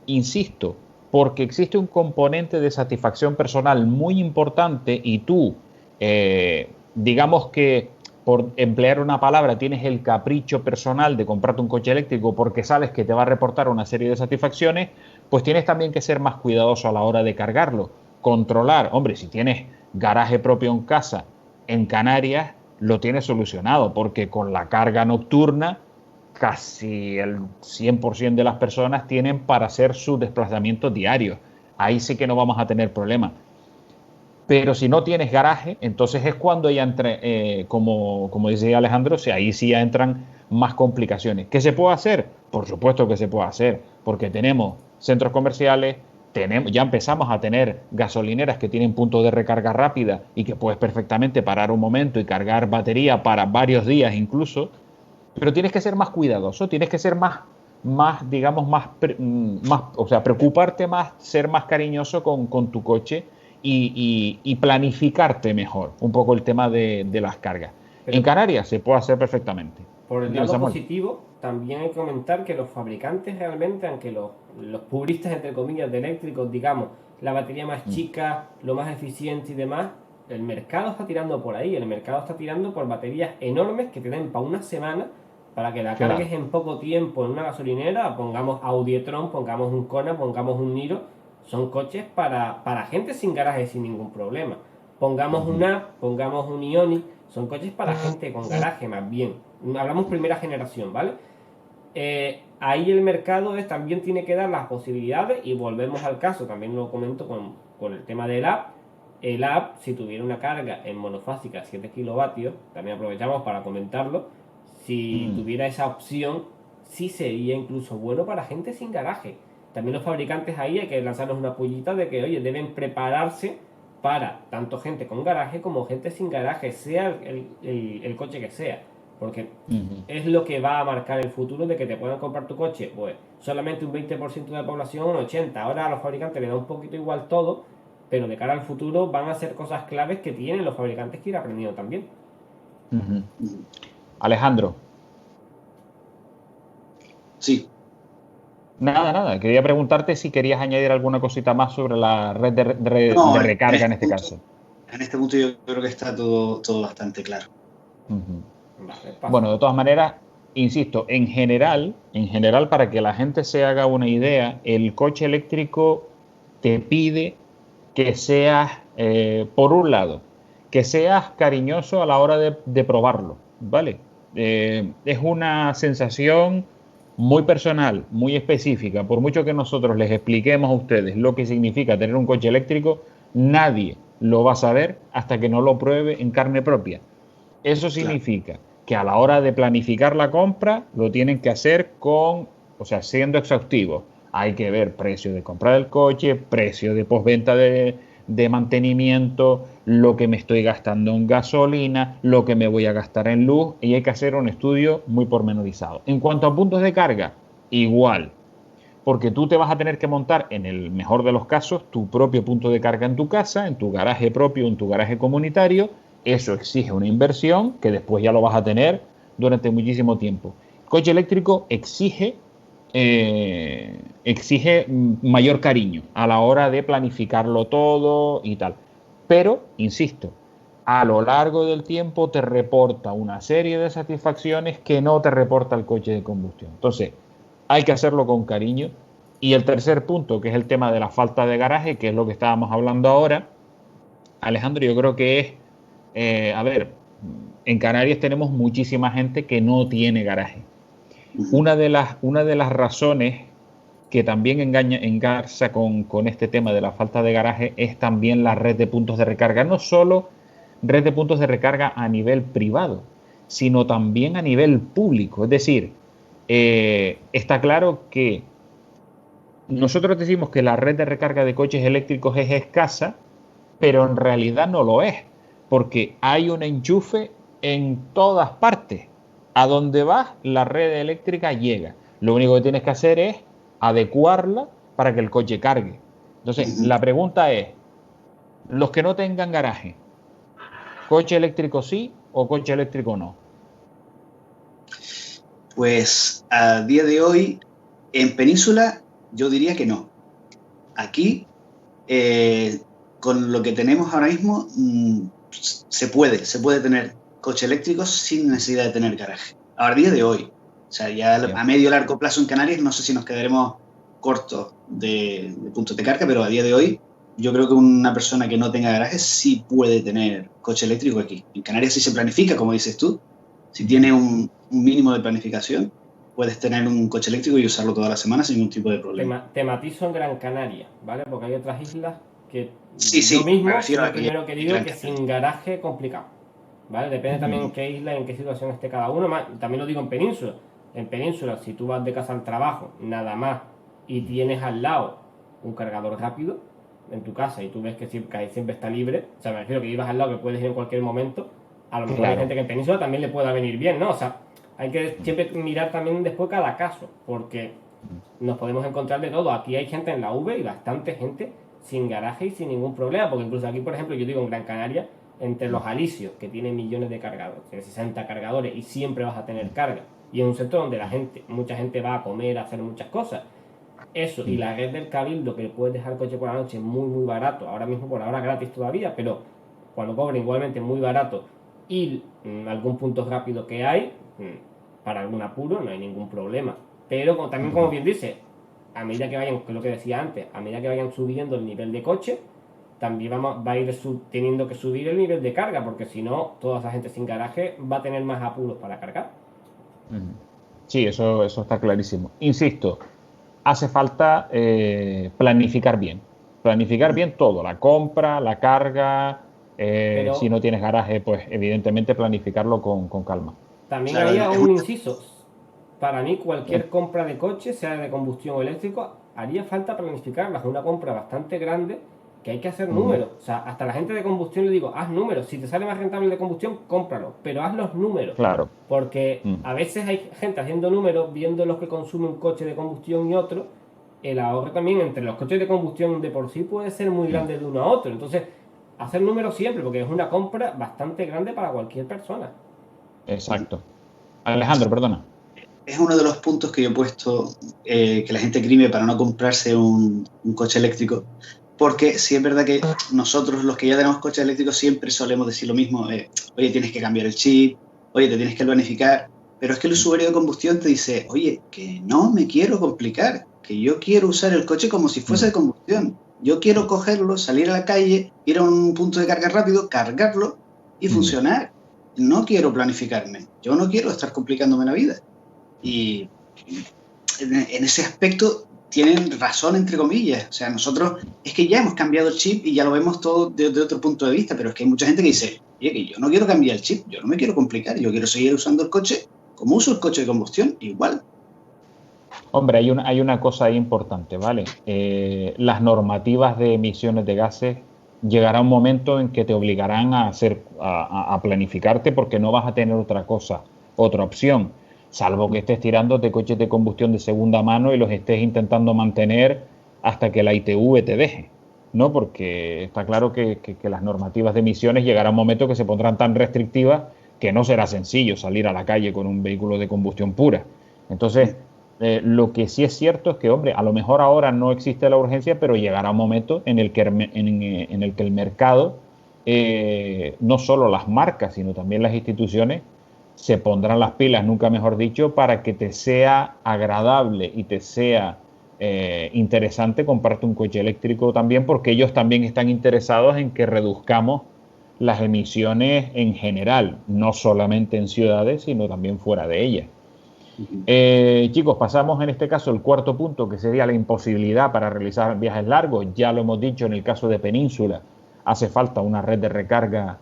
[SPEAKER 1] insisto, porque existe un componente de satisfacción personal muy importante y tú, digamos que por emplear una palabra, tienes el capricho personal de comprarte un coche eléctrico porque sabes que te va a reportar una serie de satisfacciones, pues tienes también que ser más cuidadoso a la hora de cargarlo, controlar. Hombre, si tienes garaje propio en casa, en Canarias, lo tienes solucionado, porque con la carga nocturna casi el 100% de las personas tienen para hacer sus desplazamientos diarios. Ahí sí que no vamos a tener problemas. Pero si no tienes garaje, entonces es cuando ya entre, como decía Alejandro, ahí sí ya entran más complicaciones. ¿Qué se puede hacer? Por supuesto que se puede hacer, porque tenemos centros comerciales, ya empezamos a tener gasolineras que tienen puntos de recarga rápida y que puedes perfectamente parar un momento y cargar batería para varios días incluso. Pero tienes que ser más cuidadoso, tienes que ser más digamos, o sea, preocuparte más, ser más cariñoso con tu coche y planificarte mejor un poco el tema de las cargas. Pero en Canarias se puede hacer perfectamente.
[SPEAKER 3] Por el lado positivo, también hay que comentar que los fabricantes realmente, aunque los puristas, entre comillas, de eléctricos, digamos, la batería más chica, lo más eficiente y demás, el mercado está tirando por ahí, el mercado está tirando por baterías enormes que te den para una semana para que la cargues en poco tiempo en una gasolinera, pongamos Audi e-tron, pongamos un Kona, pongamos un Niro, son coches para gente sin garaje sin ningún problema. Pongamos un Up, pongamos un Ioniq, son coches para gente con garaje más bien. Hablamos primera generación, ¿vale? Ahí el mercado también tiene que dar las posibilidades y volvemos al caso, también lo comento con el tema del Up. El Up, si tuviera una carga en monofásica 7 kilovatios, también aprovechamos para comentarlo, si tuviera esa opción, sí sería incluso bueno para gente sin garaje. También los fabricantes ahí hay que lanzarles una pullita de que, oye, deben prepararse para tanto gente con garaje como gente sin garaje, sea el coche que sea. Porque es lo que va a marcar el futuro de que te puedan comprar tu coche. Pues solamente un 20% de la población, un 80%. Ahora a los fabricantes les da un poquito igual todo, pero de cara al futuro van a ser cosas claves que tienen los fabricantes que ir aprendiendo también.
[SPEAKER 1] Alejandro.
[SPEAKER 2] Sí.
[SPEAKER 1] Nada. Quería preguntarte si querías añadir alguna cosita más sobre la red de recarga en este caso.
[SPEAKER 2] En este punto yo creo que está todo bastante claro.
[SPEAKER 1] Bueno, de todas maneras, insisto, en general, para que la gente se haga una idea, el coche eléctrico te pide que seas, por un lado, que seas cariñoso a la hora de probarlo, ¿vale? Es una sensación muy personal, muy específica. Por mucho que nosotros les expliquemos a ustedes lo que significa tener un coche eléctrico, nadie lo va a saber hasta que no lo pruebe en carne propia. Eso significa que a la hora de planificar la compra lo tienen que hacer siendo exhaustivos. Hay que ver precio de compra del coche, precio de postventa de mantenimiento, lo que me estoy gastando en gasolina, lo que me voy a gastar en luz, y hay que hacer un estudio muy pormenorizado. En cuanto a puntos de carga, igual, porque tú te vas a tener que montar, en el mejor de los casos, tu propio punto de carga en tu casa, en tu garaje propio, en tu garaje comunitario. Eso exige una inversión que después ya lo vas a tener durante muchísimo tiempo. El coche eléctrico exige mayor cariño a la hora de planificarlo todo y tal. Pero, insisto, a lo largo del tiempo te reporta una serie de satisfacciones que no te reporta el coche de combustión. Entonces, hay que hacerlo con cariño. Y el tercer punto, que es el tema de la falta de garaje, que es lo que estábamos hablando ahora, Alejandro, yo creo que es, en Canarias tenemos muchísima gente que no tiene garaje. Una de las razones que también engarza con este tema de la falta de garaje es también la red de puntos de recarga. No solo red de puntos de recarga a nivel privado, sino también a nivel público. Es decir, está claro que nosotros decimos que la red de recarga de coches eléctricos es escasa, pero en realidad no lo es, porque hay un enchufe en todas partes. A donde vas, la red eléctrica llega. Lo único que tienes que hacer es adecuarla para que el coche cargue. Entonces, la pregunta es, los que no tengan garaje, ¿coche eléctrico sí o coche eléctrico no?
[SPEAKER 2] Pues a día de hoy, en Península, yo diría que no. Aquí, con lo que tenemos ahora mismo, se puede tener coche eléctrico sin necesidad de tener garaje. A día de hoy. O sea, ya a medio largo plazo en Canarias no sé si nos quedaremos cortos de puntos de carga, pero a día de hoy yo creo que una persona que no tenga garaje sí puede tener coche eléctrico aquí. En Canarias sí se planifica, como dices tú. Si tiene un mínimo de planificación, puedes tener un coche eléctrico y usarlo toda la semana sin ningún tipo de problema.
[SPEAKER 3] Te matizo en Gran Canaria, ¿vale? Porque hay otras islas que
[SPEAKER 2] yo
[SPEAKER 3] mismo lo primero que digo que sin garaje complicado, ¿vale? Depende también en qué isla y en qué situación esté cada uno. También lo digo en Península. En Península, si tú vas de casa al trabajo, nada más, y tienes al lado un cargador rápido en tu casa y tú ves que siempre está libre, o sea, me refiero que ibas al lado que puedes ir en cualquier momento, a lo mejor hay gente que en Península también le pueda venir bien, ¿no? O sea, hay que siempre mirar también después cada caso, porque nos podemos encontrar de todo. Aquí hay gente en la V y bastante gente sin garaje y sin ningún problema, porque incluso aquí, por ejemplo, yo digo en Gran Canaria, entre los alisios, que tienen millones de cargadores, tiene 60 cargadores y siempre vas a tener carga, y en un sector donde mucha gente va a comer, a hacer muchas cosas, eso y la red del Cabildo, que puedes dejar el coche por la noche muy muy barato, ahora mismo por ahora gratis todavía, pero cuando cobren igualmente muy barato, y algún punto rápido que hay, para algún apuro no hay ningún problema, pero también, como bien dice, a medida que vayan, que es lo que decía antes, a medida que vayan subiendo el nivel de coche, también va a ir teniendo que subir el nivel de carga, porque si no, toda esa gente sin garaje va a tener más apuros para cargar.
[SPEAKER 1] Sí, eso está clarísimo. Insisto, hace falta planificar bien todo, la compra, la carga. Si no tienes garaje, pues evidentemente planificarlo con calma.
[SPEAKER 3] También había un inciso. Para mí, cualquier compra de coche, sea de combustión o eléctrico, haría falta planificarla. Es una compra bastante grande que hay que hacer números. O sea, hasta la gente de combustión le digo, haz números. Si te sale más rentable el de combustión, cómpralo. Pero haz los números.
[SPEAKER 1] Claro.
[SPEAKER 3] Porque a veces hay gente haciendo números, viendo lo que consume un coche de combustión y otro. El ahorro también entre los coches de combustión de por sí puede ser muy grande de uno a otro. Entonces, hacer números siempre, porque es una compra bastante grande para cualquier persona.
[SPEAKER 1] Exacto. Alejandro, perdona.
[SPEAKER 2] Es uno de los puntos que yo he puesto, que la gente crime para no comprarse un coche eléctrico, porque sí es verdad que nosotros, los que ya tenemos coches eléctricos, siempre solemos decir lo mismo, oye, tienes que cambiar el chip, oye, te tienes que planificar, pero es que el usuario de combustión te dice, oye, que no me quiero complicar, que yo quiero usar el coche como si fuese de combustión, yo quiero cogerlo, salir a la calle, ir a un punto de carga rápido, cargarlo y funcionar. No quiero planificarme, yo no quiero estar complicándome la vida. Y en ese aspecto tienen razón, entre comillas. O sea, nosotros es que ya hemos cambiado el chip y ya lo vemos todo desde otro punto de vista, pero es que hay mucha gente que dice, oye, que yo no quiero cambiar el chip, yo no me quiero complicar, yo quiero seguir usando el coche como uso el coche de combustión, igual.
[SPEAKER 1] Hombre, hay una cosa ahí importante, ¿vale? Las normativas de emisiones de gases llegará un momento en que te obligarán a planificarte porque no vas a tener otra cosa, otra opción, salvo que estés tirando de coches de combustión de segunda mano y los estés intentando mantener hasta que la ITV te deje, ¿no? Porque está claro que las normativas de emisiones llegará un momento que se pondrán tan restrictivas que no será sencillo salir a la calle con un vehículo de combustión pura. Entonces, lo que sí es cierto es que, hombre, a lo mejor ahora no existe la urgencia, pero llegará un momento en el que, en el, que el mercado, no solo las marcas, sino también las instituciones, se pondrán las pilas, nunca mejor dicho, para que te sea agradable y te sea interesante comprarte un coche eléctrico también, porque ellos también están interesados en que reduzcamos las emisiones en general, no solamente en ciudades, sino también fuera de ellas. Chicos, pasamos en este caso el cuarto punto, que sería la imposibilidad para realizar viajes largos. Ya lo hemos dicho en el caso de Península, hace falta una red de recarga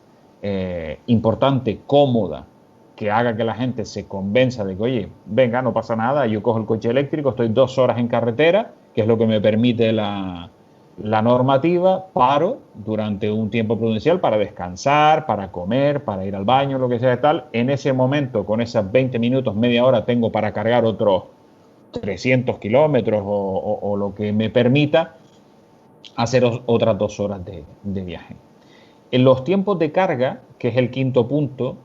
[SPEAKER 1] importante, cómoda, que haga que la gente se convenza de que, oye, venga, no pasa nada, yo cojo el coche eléctrico, estoy 2 horas en carretera, que es lo que me permite la normativa, paro durante un tiempo prudencial para descansar, para comer, para ir al baño, lo que sea y tal. En ese momento, con esas 20 minutos, media hora, tengo para cargar otros 300 kilómetros o lo que me permita hacer otras 2 horas de viaje. En los tiempos de carga, que es el quinto punto,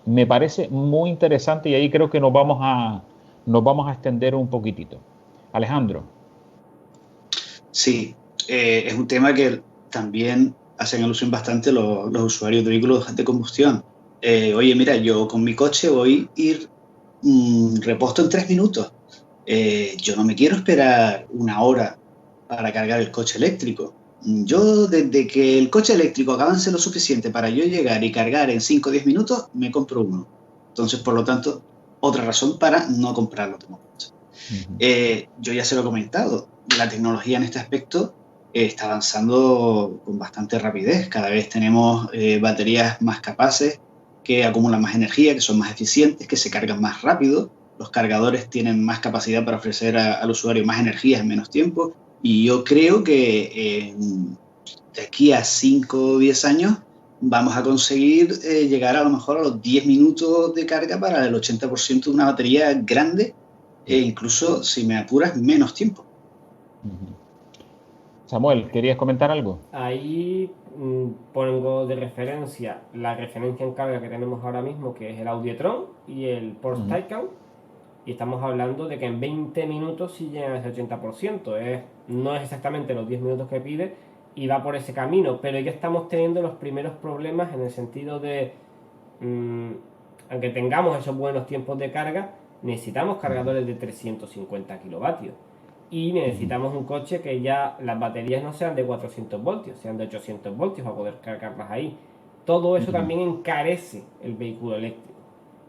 [SPEAKER 1] me parece muy interesante y ahí creo que nos vamos a extender un poquitito. Alejandro.
[SPEAKER 2] Sí, es un tema que también hacen alusión bastante los usuarios de vehículos de combustión. Oye, mira, yo con mi coche voy a ir reposto en 3 minutos. Yo no me quiero esperar 1 hora para cargar el coche eléctrico. Yo, desde que el coche eléctrico avance lo suficiente para yo llegar y cargar en 5 o 10 minutos, me compro uno. Entonces, por lo tanto, otra razón para no comprarlo de momento. Yo ya se lo he comentado, la tecnología en este aspecto está avanzando con bastante rapidez. Cada vez tenemos baterías más capaces, que acumulan más energía, que son más eficientes, que se cargan más rápido. Los cargadores tienen más capacidad para ofrecer al usuario más energía en menos tiempo. Y yo creo que de aquí a 5 o 10 años vamos a conseguir llegar a lo mejor a los 10 minutos de carga para el 80% de una batería grande, e incluso, si me apuras, menos tiempo.
[SPEAKER 1] Samuel, ¿querías comentar algo?
[SPEAKER 3] Ahí pongo de referencia la referencia en carga que tenemos ahora mismo, que es el Audi e-tron y el Porsche Taycan, y estamos hablando de que en 20 minutos sí llegan a ese 80%. No es exactamente los 10 minutos que pide y va por ese camino, pero ya estamos teniendo los primeros problemas en el sentido de, aunque tengamos esos buenos tiempos de carga, necesitamos cargadores de 350 kilovatios. Y necesitamos un coche que ya las baterías no sean de 400 voltios, sean de 800 voltios para poder cargarlas ahí. Todo eso también encarece el vehículo eléctrico.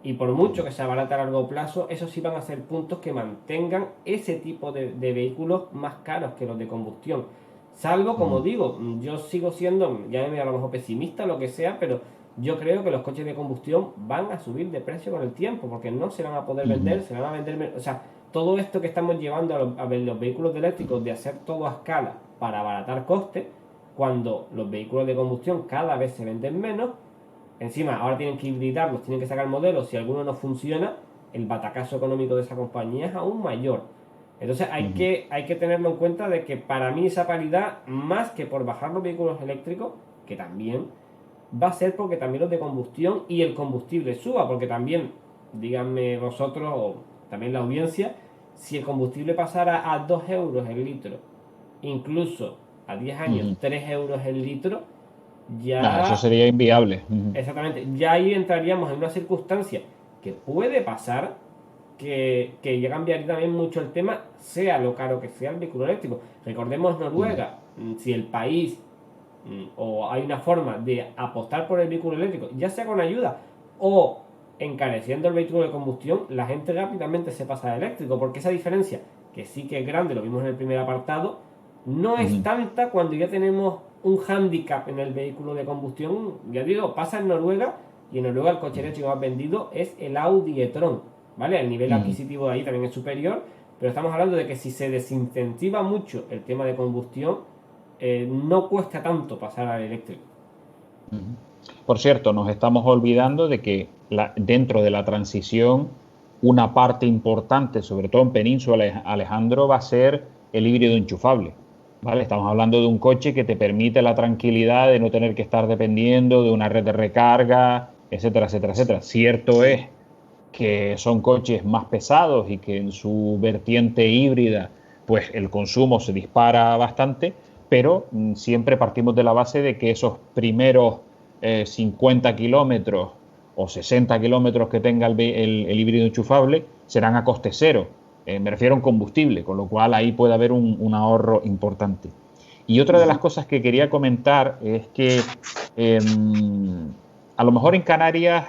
[SPEAKER 3] Y por mucho que se abarate a largo plazo, esos sí van a ser puntos que mantengan ese tipo de vehículos más caros que los de combustión. Salvo, como digo, yo sigo siendo, ya me a lo mejor pesimista, lo que sea, pero yo creo que los coches de combustión van a subir de precio con el tiempo, porque no se van a poder vender, se van a vender, o sea, todo esto que estamos llevando a los vehículos eléctricos de hacer todo a escala para abaratar costes, cuando los vehículos de combustión cada vez se venden menos, encima ahora tienen que hibridarlos, tienen que sacar modelos, si alguno no funciona, el batacazo económico de esa compañía es aún mayor. Entonces hay que tenerlo en cuenta de que para mí esa paridad, más que por bajar los vehículos eléctricos, que también va a ser porque también los de combustión y el combustible suba, porque también, díganme vosotros o también la audiencia, si el combustible pasara a 2 euros el litro, incluso a 10 años 3 euros el litro, ya...
[SPEAKER 1] eso sería inviable.
[SPEAKER 3] Exactamente, ya ahí entraríamos en una circunstancia que puede pasar, que llega a cambiar también mucho el tema, sea lo caro que sea el vehículo eléctrico. Recordemos Noruega, si el país o hay una forma de apostar por el vehículo eléctrico, ya sea con ayuda o encareciendo el vehículo de combustión, la gente rápidamente se pasa al eléctrico, porque esa diferencia que sí que es grande, lo vimos en el primer apartado, no es tanta cuando ya tenemos un hándicap en el vehículo de combustión. Ya digo, pasa en Noruega, y en Noruega el coche eléctrico más vendido es el Audi e-tron, ¿vale? El nivel adquisitivo de ahí también es superior, pero estamos hablando de que si se desincentiva mucho el tema de combustión, no cuesta tanto pasar al eléctrico.
[SPEAKER 1] Por cierto, nos estamos olvidando de que dentro de la transición, una parte importante, sobre todo en Península, Alejandro, va a ser el híbrido enchufable. ¿Vale? Estamos hablando de un coche que te permite la tranquilidad de no tener que estar dependiendo de una red de recarga, etcétera, etcétera, etcétera. Cierto es que son coches más pesados y que en su vertiente híbrida, pues el consumo se dispara bastante, pero siempre partimos de la base de que esos primeros 50 kilómetros o 60 kilómetros que tenga el híbrido enchufable serán a coste cero. Me refiero a un combustible, con lo cual ahí puede haber un ahorro importante. Y otra de las cosas que quería comentar es que a lo mejor en Canarias,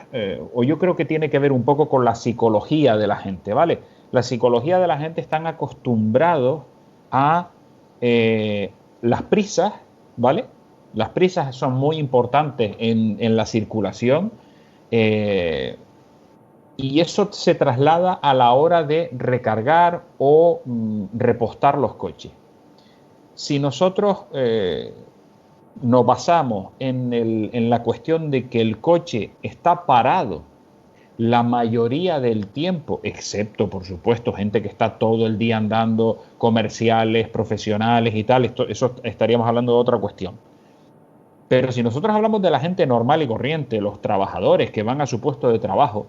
[SPEAKER 1] o yo creo que tiene que ver un poco con la psicología de la gente, ¿vale? La psicología de la gente están acostumbrados a las prisas, ¿vale? Las prisas son muy importantes en la circulación. Y eso se traslada a la hora de recargar o repostar los coches. Si nosotros nos basamos en la cuestión de que el coche está parado la mayoría del tiempo, excepto, por supuesto, gente que está todo el día andando, comerciales, profesionales y tal, eso estaríamos hablando de otra cuestión. Pero si nosotros hablamos de la gente normal y corriente, los trabajadores que van a su puesto de trabajo,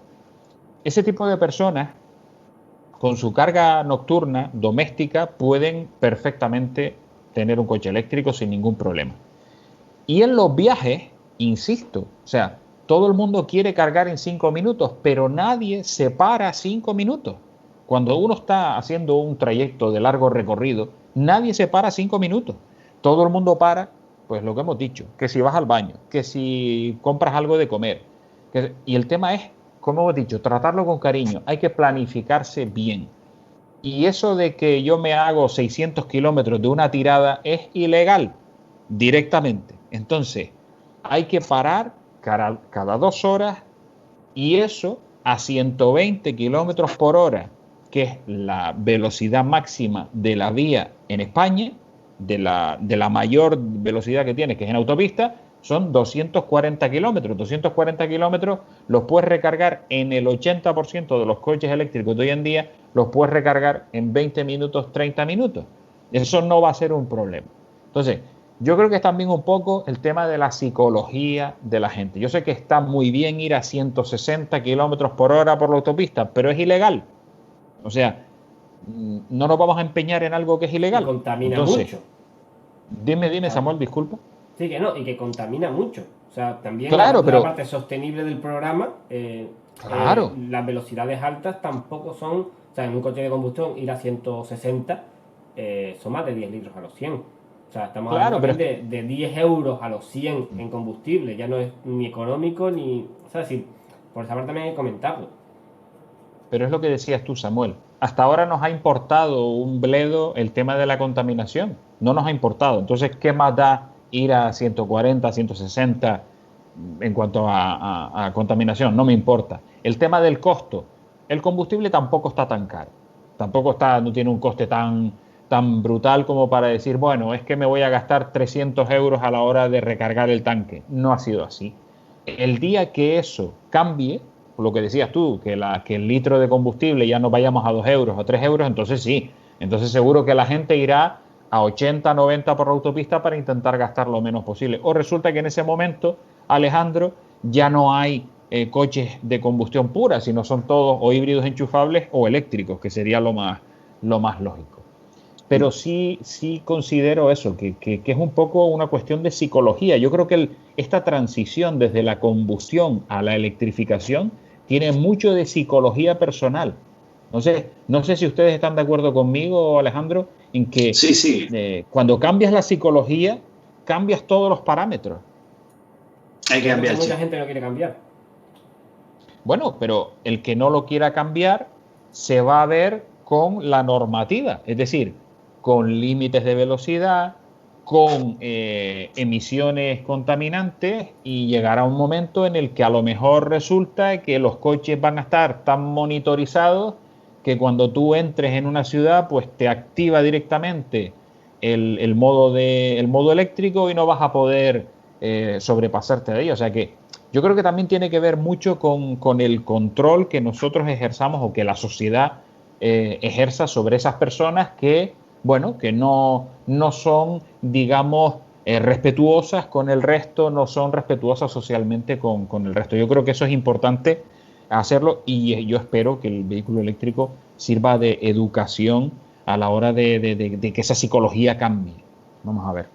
[SPEAKER 1] ese tipo de personas, con su carga nocturna, doméstica, pueden perfectamente tener un coche eléctrico sin ningún problema. Y en los viajes, insisto, o sea, todo el mundo quiere cargar en 5 minutos, pero nadie se para 5 minutos. Cuando uno está haciendo un trayecto de largo recorrido, nadie se para 5 minutos. Todo el mundo para, pues lo que hemos dicho, que si vas al baño, que si compras algo de comer. Y el tema es, como hemos dicho, tratarlo con cariño. Hay que planificarse bien. Y eso de que yo me hago 600 kilómetros de una tirada es ilegal directamente. Entonces, hay que parar cada 2 horas y eso a 120 kilómetros por hora, que es la velocidad máxima de la vía en España, de la mayor velocidad que tiene, que es en autopista, son 240 kilómetros. 240 kilómetros los puedes recargar en el 80% de los coches eléctricos de hoy en día, los puedes recargar en 20 minutos, 30 minutos. Eso no va a ser un problema. Entonces, yo creo que es también un poco el tema de la psicología de la gente. Yo sé que está muy bien ir a 160 kilómetros por hora por la autopista, pero es ilegal. O sea, no nos vamos a empeñar en algo que es ilegal.
[SPEAKER 3] Y contamina mucho.
[SPEAKER 1] Dime, Samuel, disculpa.
[SPEAKER 3] Sí, que no, y que contamina mucho. O sea, también
[SPEAKER 1] claro,
[SPEAKER 3] la parte sostenible del programa,
[SPEAKER 1] claro.
[SPEAKER 3] Las velocidades altas tampoco son, o sea, en un coche de combustión ir a 160 son más de 10 litros a los 100. O sea, estamos hablando de 10 euros a los 100 en combustible. Ya no es ni económico ni... O sea, sí, por esa parte también hay que comentarlo.
[SPEAKER 1] Pero es lo que decías tú, Samuel. Hasta ahora nos ha importado un bledo el tema de la contaminación. No nos ha importado. Entonces, ¿qué más da ir a 140, 160 en cuanto a contaminación? No me importa. El tema del costo. El combustible tampoco está tan caro. No tiene un coste tan brutal como para decir, bueno, es que me voy a gastar 300 euros a la hora de recargar el tanque. No ha sido así. El día que eso cambie, lo que decías tú, que el litro de combustible ya no vayamos a 2 euros o 3 euros, entonces sí. Entonces seguro que la gente irá a 80, 90 por la autopista para intentar gastar lo menos posible. O resulta que en ese momento, Alejandro, ya no hay coches de combustión pura, sino son todos o híbridos enchufables o eléctricos, que sería lo más lógico. Pero sí considero eso, que es un poco una cuestión de psicología. Yo creo que esta transición desde la combustión a la electrificación tiene mucho de psicología personal. No sé si ustedes están de acuerdo conmigo, Alejandro, en que
[SPEAKER 2] sí.
[SPEAKER 1] Cuando cambias la psicología, cambias todos los parámetros.
[SPEAKER 2] Hay que cambiar.
[SPEAKER 3] Mucha gente no quiere cambiar.
[SPEAKER 1] Bueno, pero el que no lo quiera cambiar se va a ver con la normativa, es decir, con límites de velocidad, con emisiones contaminantes, y llegará un momento en el que a lo mejor resulta que los coches van a estar tan monitorizados que cuando tú entres en una ciudad pues te activa directamente el modo eléctrico y no vas a poder sobrepasarte de ello. O sea que yo creo que también tiene que ver mucho con el control que nosotros ejerzamos o que la sociedad ejerza sobre esas personas que, bueno, que no son, digamos, respetuosas con el resto, no son respetuosas socialmente con el resto. Yo creo que eso es importante hacerlo, y yo espero que el vehículo eléctrico sirva de educación a la hora de que esa psicología cambie. Vamos a ver.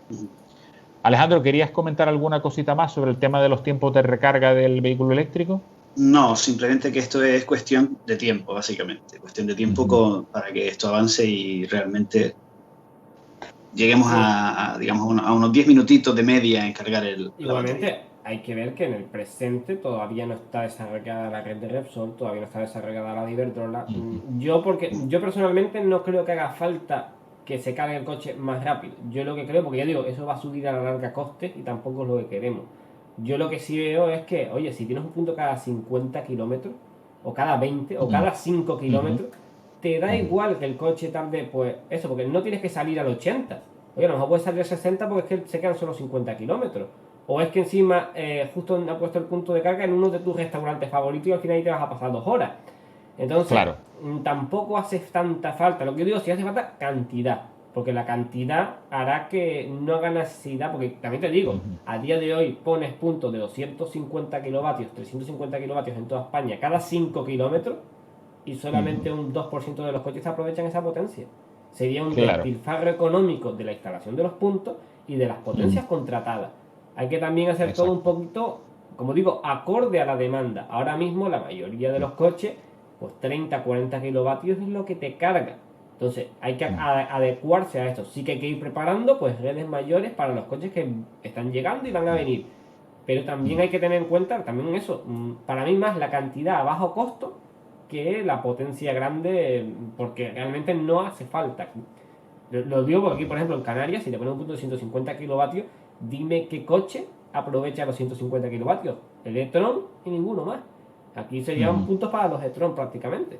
[SPEAKER 1] Alejandro, ¿querías comentar alguna cosita más sobre el tema de los tiempos de recarga del vehículo eléctrico?
[SPEAKER 2] No, simplemente que esto es cuestión de tiempo, básicamente. Cuestión de tiempo para que esto avance y realmente lleguemos digamos, a unos 10 minutitos de media en cargar
[SPEAKER 3] Igualmente, hay que ver que en el presente todavía no está desarrollada la red de Repsol, todavía no está desarrollada la de Iberdrola. Yo personalmente no creo que haga falta que se cargue el coche más rápido. Yo lo que creo, porque ya digo, eso va a subir a la larga coste y tampoco es lo que queremos. Yo lo que sí veo es que, oye, si tienes un punto cada 50 kilómetros, o cada 20, o cada 5 kilómetros, te da igual que el coche tarde, pues eso, porque no tienes que salir al 80. Oye, a lo mejor puedes salir a 60 porque es que se quedan solo 50 kilómetros. O es que encima justo ha puesto el punto de carga en uno de tus restaurantes favoritos y al final ahí te vas a pasar 2 horas. Entonces,
[SPEAKER 1] claro,
[SPEAKER 3] tampoco hace tanta falta. Lo que yo digo, si hace falta cantidad, porque la cantidad hará que no haga necesidad, porque también te digo, a día de hoy pones puntos de 250 kilovatios, 350 kilovatios en toda España cada 5 kilómetros y solamente un 2% de los coches aprovechan esa potencia. Sería un despilfarro económico de la instalación de los puntos y de las potencias contratadas. Hay que también hacer todo un poquito, como digo, acorde a la demanda. Ahora mismo la mayoría de los coches, pues 30, 40 kilovatios es lo que te carga. Entonces hay que adecuarse a esto. Sí que hay que ir preparando pues redes mayores para los coches que están llegando y van a venir. Pero también hay que tener en cuenta también eso. Para mí más la cantidad a bajo costo que la potencia grande, porque realmente no hace falta. Lo digo porque aquí, por ejemplo, en Canarias, si te pones un punto de 150 kilovatios, dime qué coche aprovecha los 150 kilovatios. El e-tron y ninguno más. Aquí serían puntos para los e-tron prácticamente.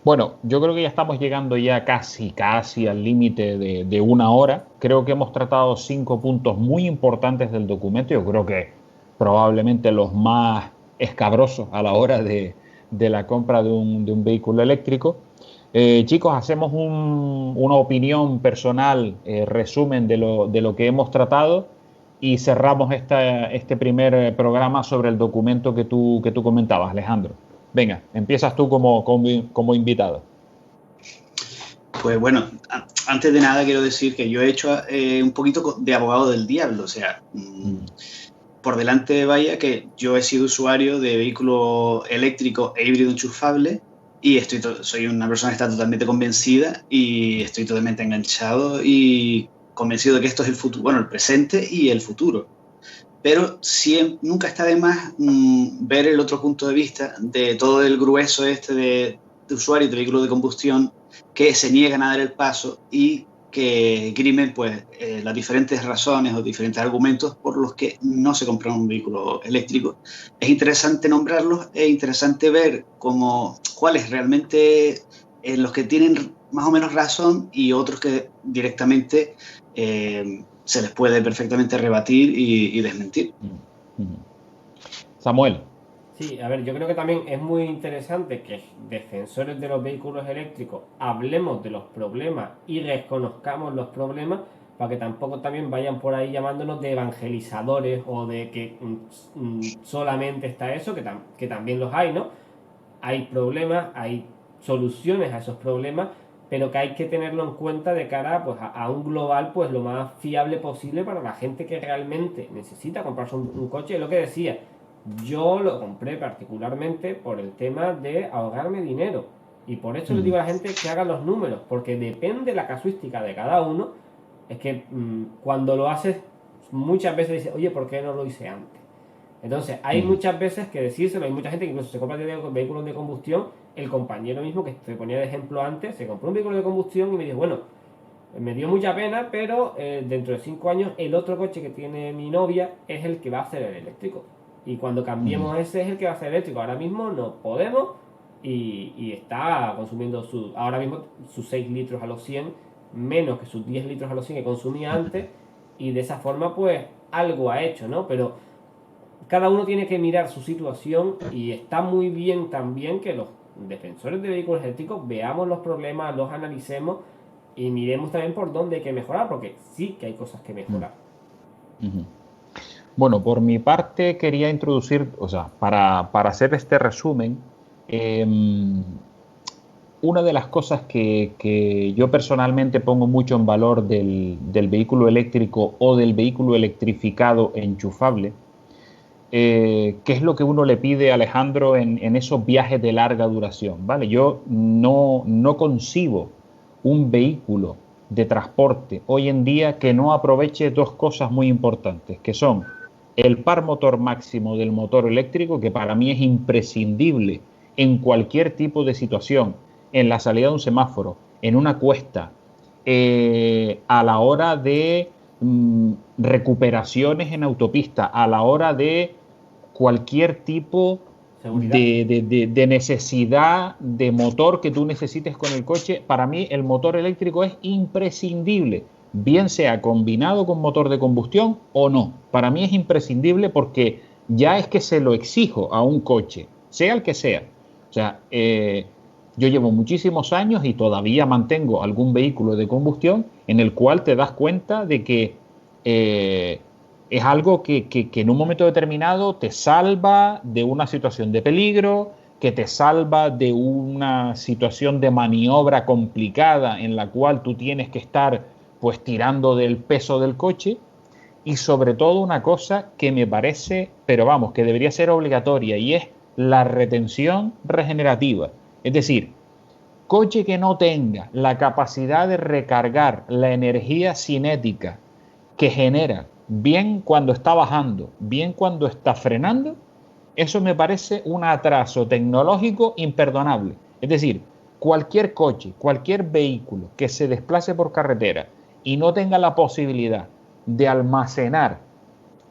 [SPEAKER 1] Bueno, yo creo que ya estamos llegando ya casi al límite de una hora. Creo que hemos tratado 5 puntos muy importantes del documento. Yo creo que probablemente los más escabrosos a la hora de la compra de un vehículo eléctrico. Chicos, hacemos una opinión personal, resumen de lo que hemos tratado, y cerramos este primer programa sobre el documento que tú comentabas, Alejandro. Venga, empiezas tú como invitado.
[SPEAKER 2] Pues bueno, antes de nada quiero decir que yo he hecho un poquito de abogado del diablo, o sea, por delante vaya que yo he sido usuario de vehículo eléctrico e híbrido enchufable y soy una persona que está totalmente convencida y estoy totalmente enganchado y convencido de que esto es el futuro, bueno, el presente y el futuro. Pero nunca está de más ver el otro punto de vista de todo el grueso de usuarios de vehículos de combustión que se niegan a dar el paso y que grimen pues, las diferentes razones o diferentes argumentos por los que no se compra un vehículo eléctrico. Es interesante nombrarlos, es interesante ver cuáles realmente los que tienen más o menos razón y otros que directamente se les puede perfectamente rebatir y desmentir.
[SPEAKER 1] Samuel.
[SPEAKER 3] Sí, a ver, yo creo que también es muy interesante que defensores de los vehículos eléctricos hablemos de los problemas y reconozcamos los problemas para que tampoco también vayan por ahí llamándonos de evangelizadores o de que solamente está eso, que también los hay, ¿no? Hay problemas, hay soluciones a esos problemas, pero que hay que tenerlo en cuenta de cara pues, a un global pues lo más fiable posible para la gente que realmente necesita comprarse un coche. Es lo que decía, yo lo compré particularmente por el tema de ahorrarme dinero. Y por eso les digo a la gente que hagan los números, porque depende la casuística de cada uno. Es que cuando lo haces, muchas veces dices, oye, ¿por qué no lo hice antes? Entonces, hay muchas veces que decírselo, hay mucha gente que incluso se compra vehículos de combustión el compañero mismo que te ponía de ejemplo antes, se compró un vehículo de combustión y me dijo, bueno, me dio mucha pena, pero dentro de 5 años el otro coche que tiene mi novia es el que va a ser el eléctrico. Y cuando cambiemos ese es el que va a ser eléctrico. Ahora mismo no podemos y está consumiendo ahora mismo sus 6 litros a los 100, menos que sus 10 litros a los 100 que consumía antes. Y de esa forma pues algo ha hecho, ¿no? Pero cada uno tiene que mirar su situación y está muy bien también que los defensores de vehículos eléctricos veamos los problemas, los analicemos y miremos también por dónde hay que mejorar, porque sí que hay cosas que mejorar.
[SPEAKER 1] Bueno, por mi parte quería introducir, o sea, para hacer este resumen, una de las cosas que yo personalmente pongo mucho en valor del vehículo eléctrico o del vehículo electrificado enchufable, que es lo que uno le pide a Alejandro en esos viajes de larga duración, ¿vale? Yo no concibo un vehículo de transporte hoy en día que no aproveche dos cosas muy importantes, que son el par motor máximo del motor eléctrico, que para mí es imprescindible en cualquier tipo de situación, en la salida de un semáforo, en una cuesta, a la hora de recuperaciones en autopista, a la hora de cualquier tipo de necesidad de motor que tú necesites con el coche. Para mí el motor eléctrico es imprescindible, bien sea combinado con motor de combustión o no. Para mí es imprescindible porque ya es que se lo exijo a un coche, sea el que sea. O sea, yo llevo muchísimos años y todavía mantengo algún vehículo de combustión en el cual te das cuenta de que es algo que en un momento determinado te salva de una situación de peligro, que te salva de una situación de maniobra complicada en la cual tú tienes que estar pues tirando del peso del coche. Y sobre todo una cosa que me parece, pero vamos, que debería ser obligatoria, y es la retención regenerativa. Es decir, coche que no tenga la capacidad de recargar la energía cinética que genera, bien cuando está bajando, bien cuando está frenando, eso me parece un atraso tecnológico imperdonable. Es decir, cualquier coche, cualquier vehículo que se desplace por carretera y no tenga la posibilidad de almacenar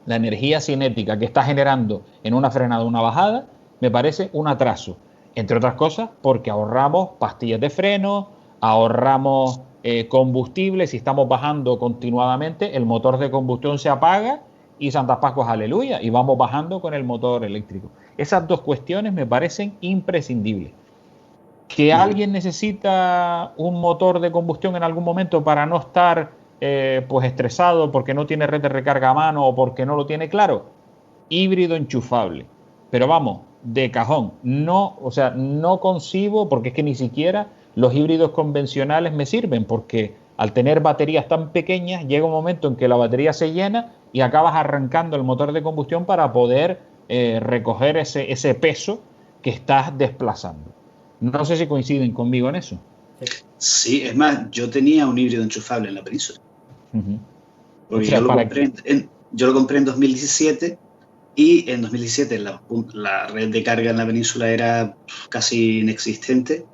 [SPEAKER 1] la energía cinética que está generando en una frenada o una bajada, me parece un atraso. Entre otras cosas, porque ahorramos pastillas de freno, ahorramos combustible. Si estamos bajando continuadamente, el motor de combustión se apaga y Santa Pascua, aleluya, y vamos bajando con el motor eléctrico. Esas dos cuestiones me parecen imprescindibles. Que alguien necesita un motor de combustión en algún momento para no estar pues estresado porque no tiene red de recarga a mano o porque no lo tiene claro, híbrido enchufable. Pero vamos, de cajón, no, o sea, no concibo, porque es que ni siquiera los híbridos convencionales me sirven, porque al tener baterías tan pequeñas llega un momento en que la batería se llena y acabas arrancando el motor de combustión para poder recoger ese peso que estás desplazando. No sé si coinciden conmigo en eso.
[SPEAKER 2] Sí, es más, yo tenía un híbrido enchufable en la península. Porque yo lo compré en 2017 y en 2017 la red de carga en la península era casi inexistente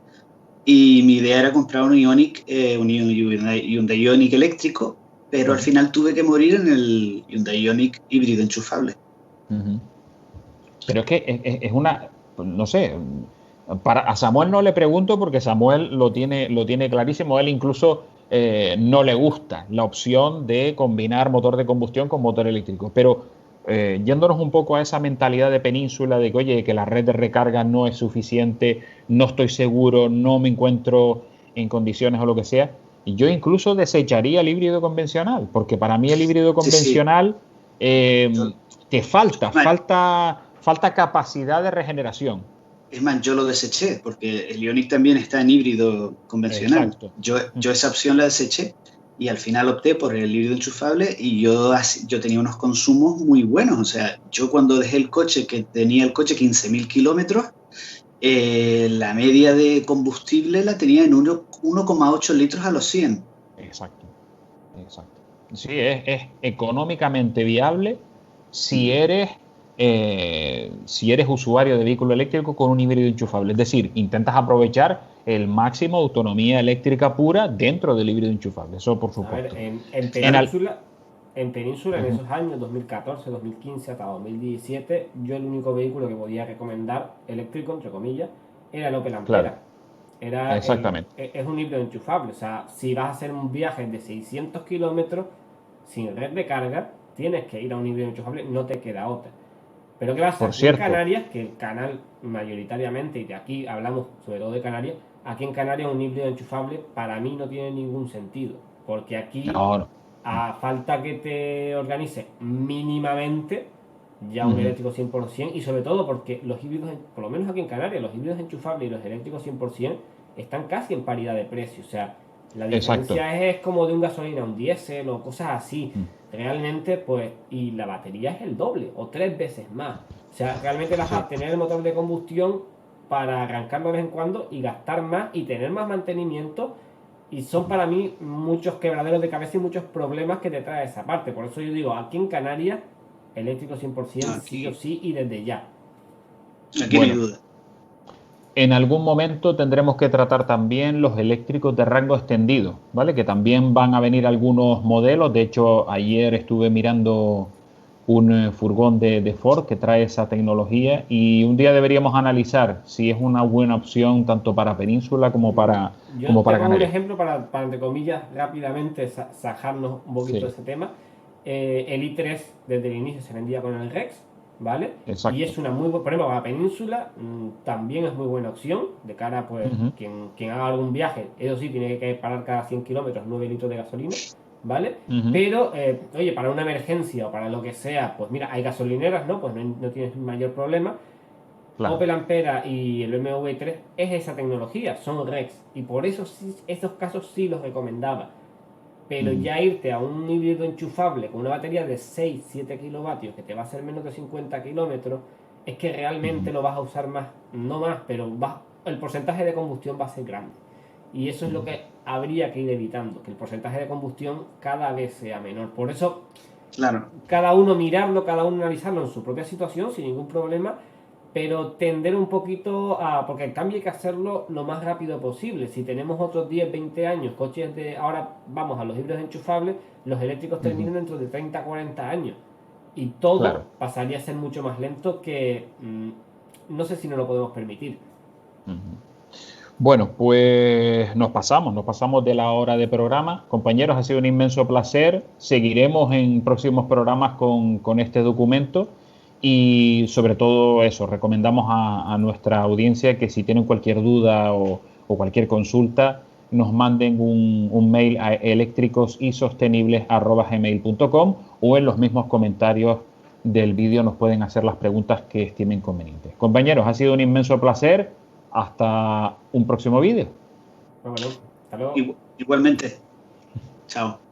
[SPEAKER 2] y mi idea era comprar un Ioniq, un Hyundai Ioniq eléctrico, pero al final tuve que morir en el Hyundai Ioniq híbrido enchufable.
[SPEAKER 1] Pero es que es una, no sé, a Samuel no le pregunto porque Samuel lo tiene clarísimo. Él incluso no le gusta la opción de combinar motor de combustión con motor eléctrico. Pero yéndonos un poco a esa mentalidad de península de que, oye, que la red de recarga no es suficiente, no estoy seguro, no me encuentro en condiciones o lo que sea, yo incluso desecharía el híbrido convencional, porque para mí el híbrido convencional te falta capacidad de regeneración.
[SPEAKER 2] Es más, yo lo deseché, porque el Ioniq también está en híbrido convencional.
[SPEAKER 1] Exacto.
[SPEAKER 2] Yo esa opción la deseché y al final opté por el híbrido enchufable y yo tenía unos consumos muy buenos. O sea, yo cuando dejé el coche, que tenía el coche 15.000 kilómetros, la media de combustible la tenía en 1,8 litros a los 100.
[SPEAKER 1] Exacto. Sí, es económicamente viable si eres si eres usuario de vehículo eléctrico con un híbrido enchufable. Es decir, intentas aprovechar el máximo de autonomía eléctrica pura dentro del híbrido enchufable. Eso por supuesto.
[SPEAKER 3] A ver, en Península, en esos años, 2014, 2015 hasta 2017, yo el único vehículo que podía recomendar eléctrico, entre comillas, era el Opel Ampera.
[SPEAKER 1] Claro. Exactamente.
[SPEAKER 3] Es un híbrido enchufable. O sea, si vas a hacer un viaje de 600 kilómetros sin red de carga, tienes que ir a un híbrido enchufable, no te queda otra. Pero ¿qué pasa? Aquí en Canarias, que el canal mayoritariamente, y de aquí hablamos sobre todo de Canarias, aquí en Canarias un híbrido enchufable para mí no tiene ningún sentido. Porque aquí, a falta que te organices mínimamente, ya un eléctrico 100%, y sobre todo porque los híbridos, por lo menos aquí en Canarias, los híbridos enchufables y los eléctricos 100% están casi en paridad de precio. O sea, la diferencia es como de un gasolina a un diésel o cosas así. Realmente, pues, y la batería es el doble o 3 veces más. O sea, realmente vas a tener el motor de combustión para arrancarlo de vez en cuando y gastar más y tener más mantenimiento. Y son para mí muchos quebraderos de cabeza y muchos problemas que te trae esa parte. Por eso yo digo, aquí en Canarias, eléctrico 100% sí o sí y desde ya.
[SPEAKER 2] Aquí no hay duda.
[SPEAKER 1] En algún momento tendremos que tratar también los eléctricos de rango extendido, ¿vale? Que también van a venir algunos modelos. De hecho, ayer estuve mirando un furgón de Ford que trae esa tecnología y un día deberíamos analizar si es una buena opción tanto para Península como para Canarias.
[SPEAKER 3] Un ejemplo para, entre comillas, rápidamente sajarnos un poquito de ese tema. El i3 desde el inicio se vendía con el Rex, ¿vale?
[SPEAKER 1] Exacto.
[SPEAKER 3] Y es una muy buena, por ejemplo, para Península también es muy buena opción de cara a pues, quien haga algún viaje. Eso sí, tiene que parar cada 100 kilómetros 9 litros de gasolina, ¿vale? Pero, oye, para una emergencia o para lo que sea, pues mira, hay gasolineras, ¿no? Pues no tienes mayor problema. Claro. Opel Ampera y el BMW i3 es esa tecnología, son Rex. Y por eso sí, esos casos sí los recomendaba. Pero ya irte a un híbrido enchufable con una batería de 6-7 kilovatios que te va a hacer menos de 50 kilómetros, es que realmente lo vas a usar más, no más, pero el porcentaje de combustión va a ser grande. Y eso es lo que habría que ir evitando, que el porcentaje de combustión cada vez sea menor. Por eso, cada uno mirarlo, cada uno analizarlo en su propia situación sin ningún problema, pero tender un poquito a... Porque el cambio hay que hacerlo lo más rápido posible. Si tenemos otros 10, 20 años, coches de... Ahora vamos a los híbridos enchufables, los eléctricos terminan dentro de 30, 40 años. Y todo pasaría a ser mucho más lento que... no sé si nos lo podemos permitir.
[SPEAKER 1] Bueno, pues nos pasamos de la hora de programa. Compañeros, ha sido un inmenso placer. Seguiremos en próximos programas con este documento. Y sobre todo eso, recomendamos a nuestra audiencia que si tienen cualquier duda o cualquier consulta, nos manden un mail a eléctricosysostenibles@gmail.com o en los mismos comentarios del vídeo nos pueden hacer las preguntas que estimen convenientes. Compañeros, ha sido un inmenso placer. Hasta un próximo vídeo.
[SPEAKER 3] Bueno, hasta luego.
[SPEAKER 2] Igualmente. Chao.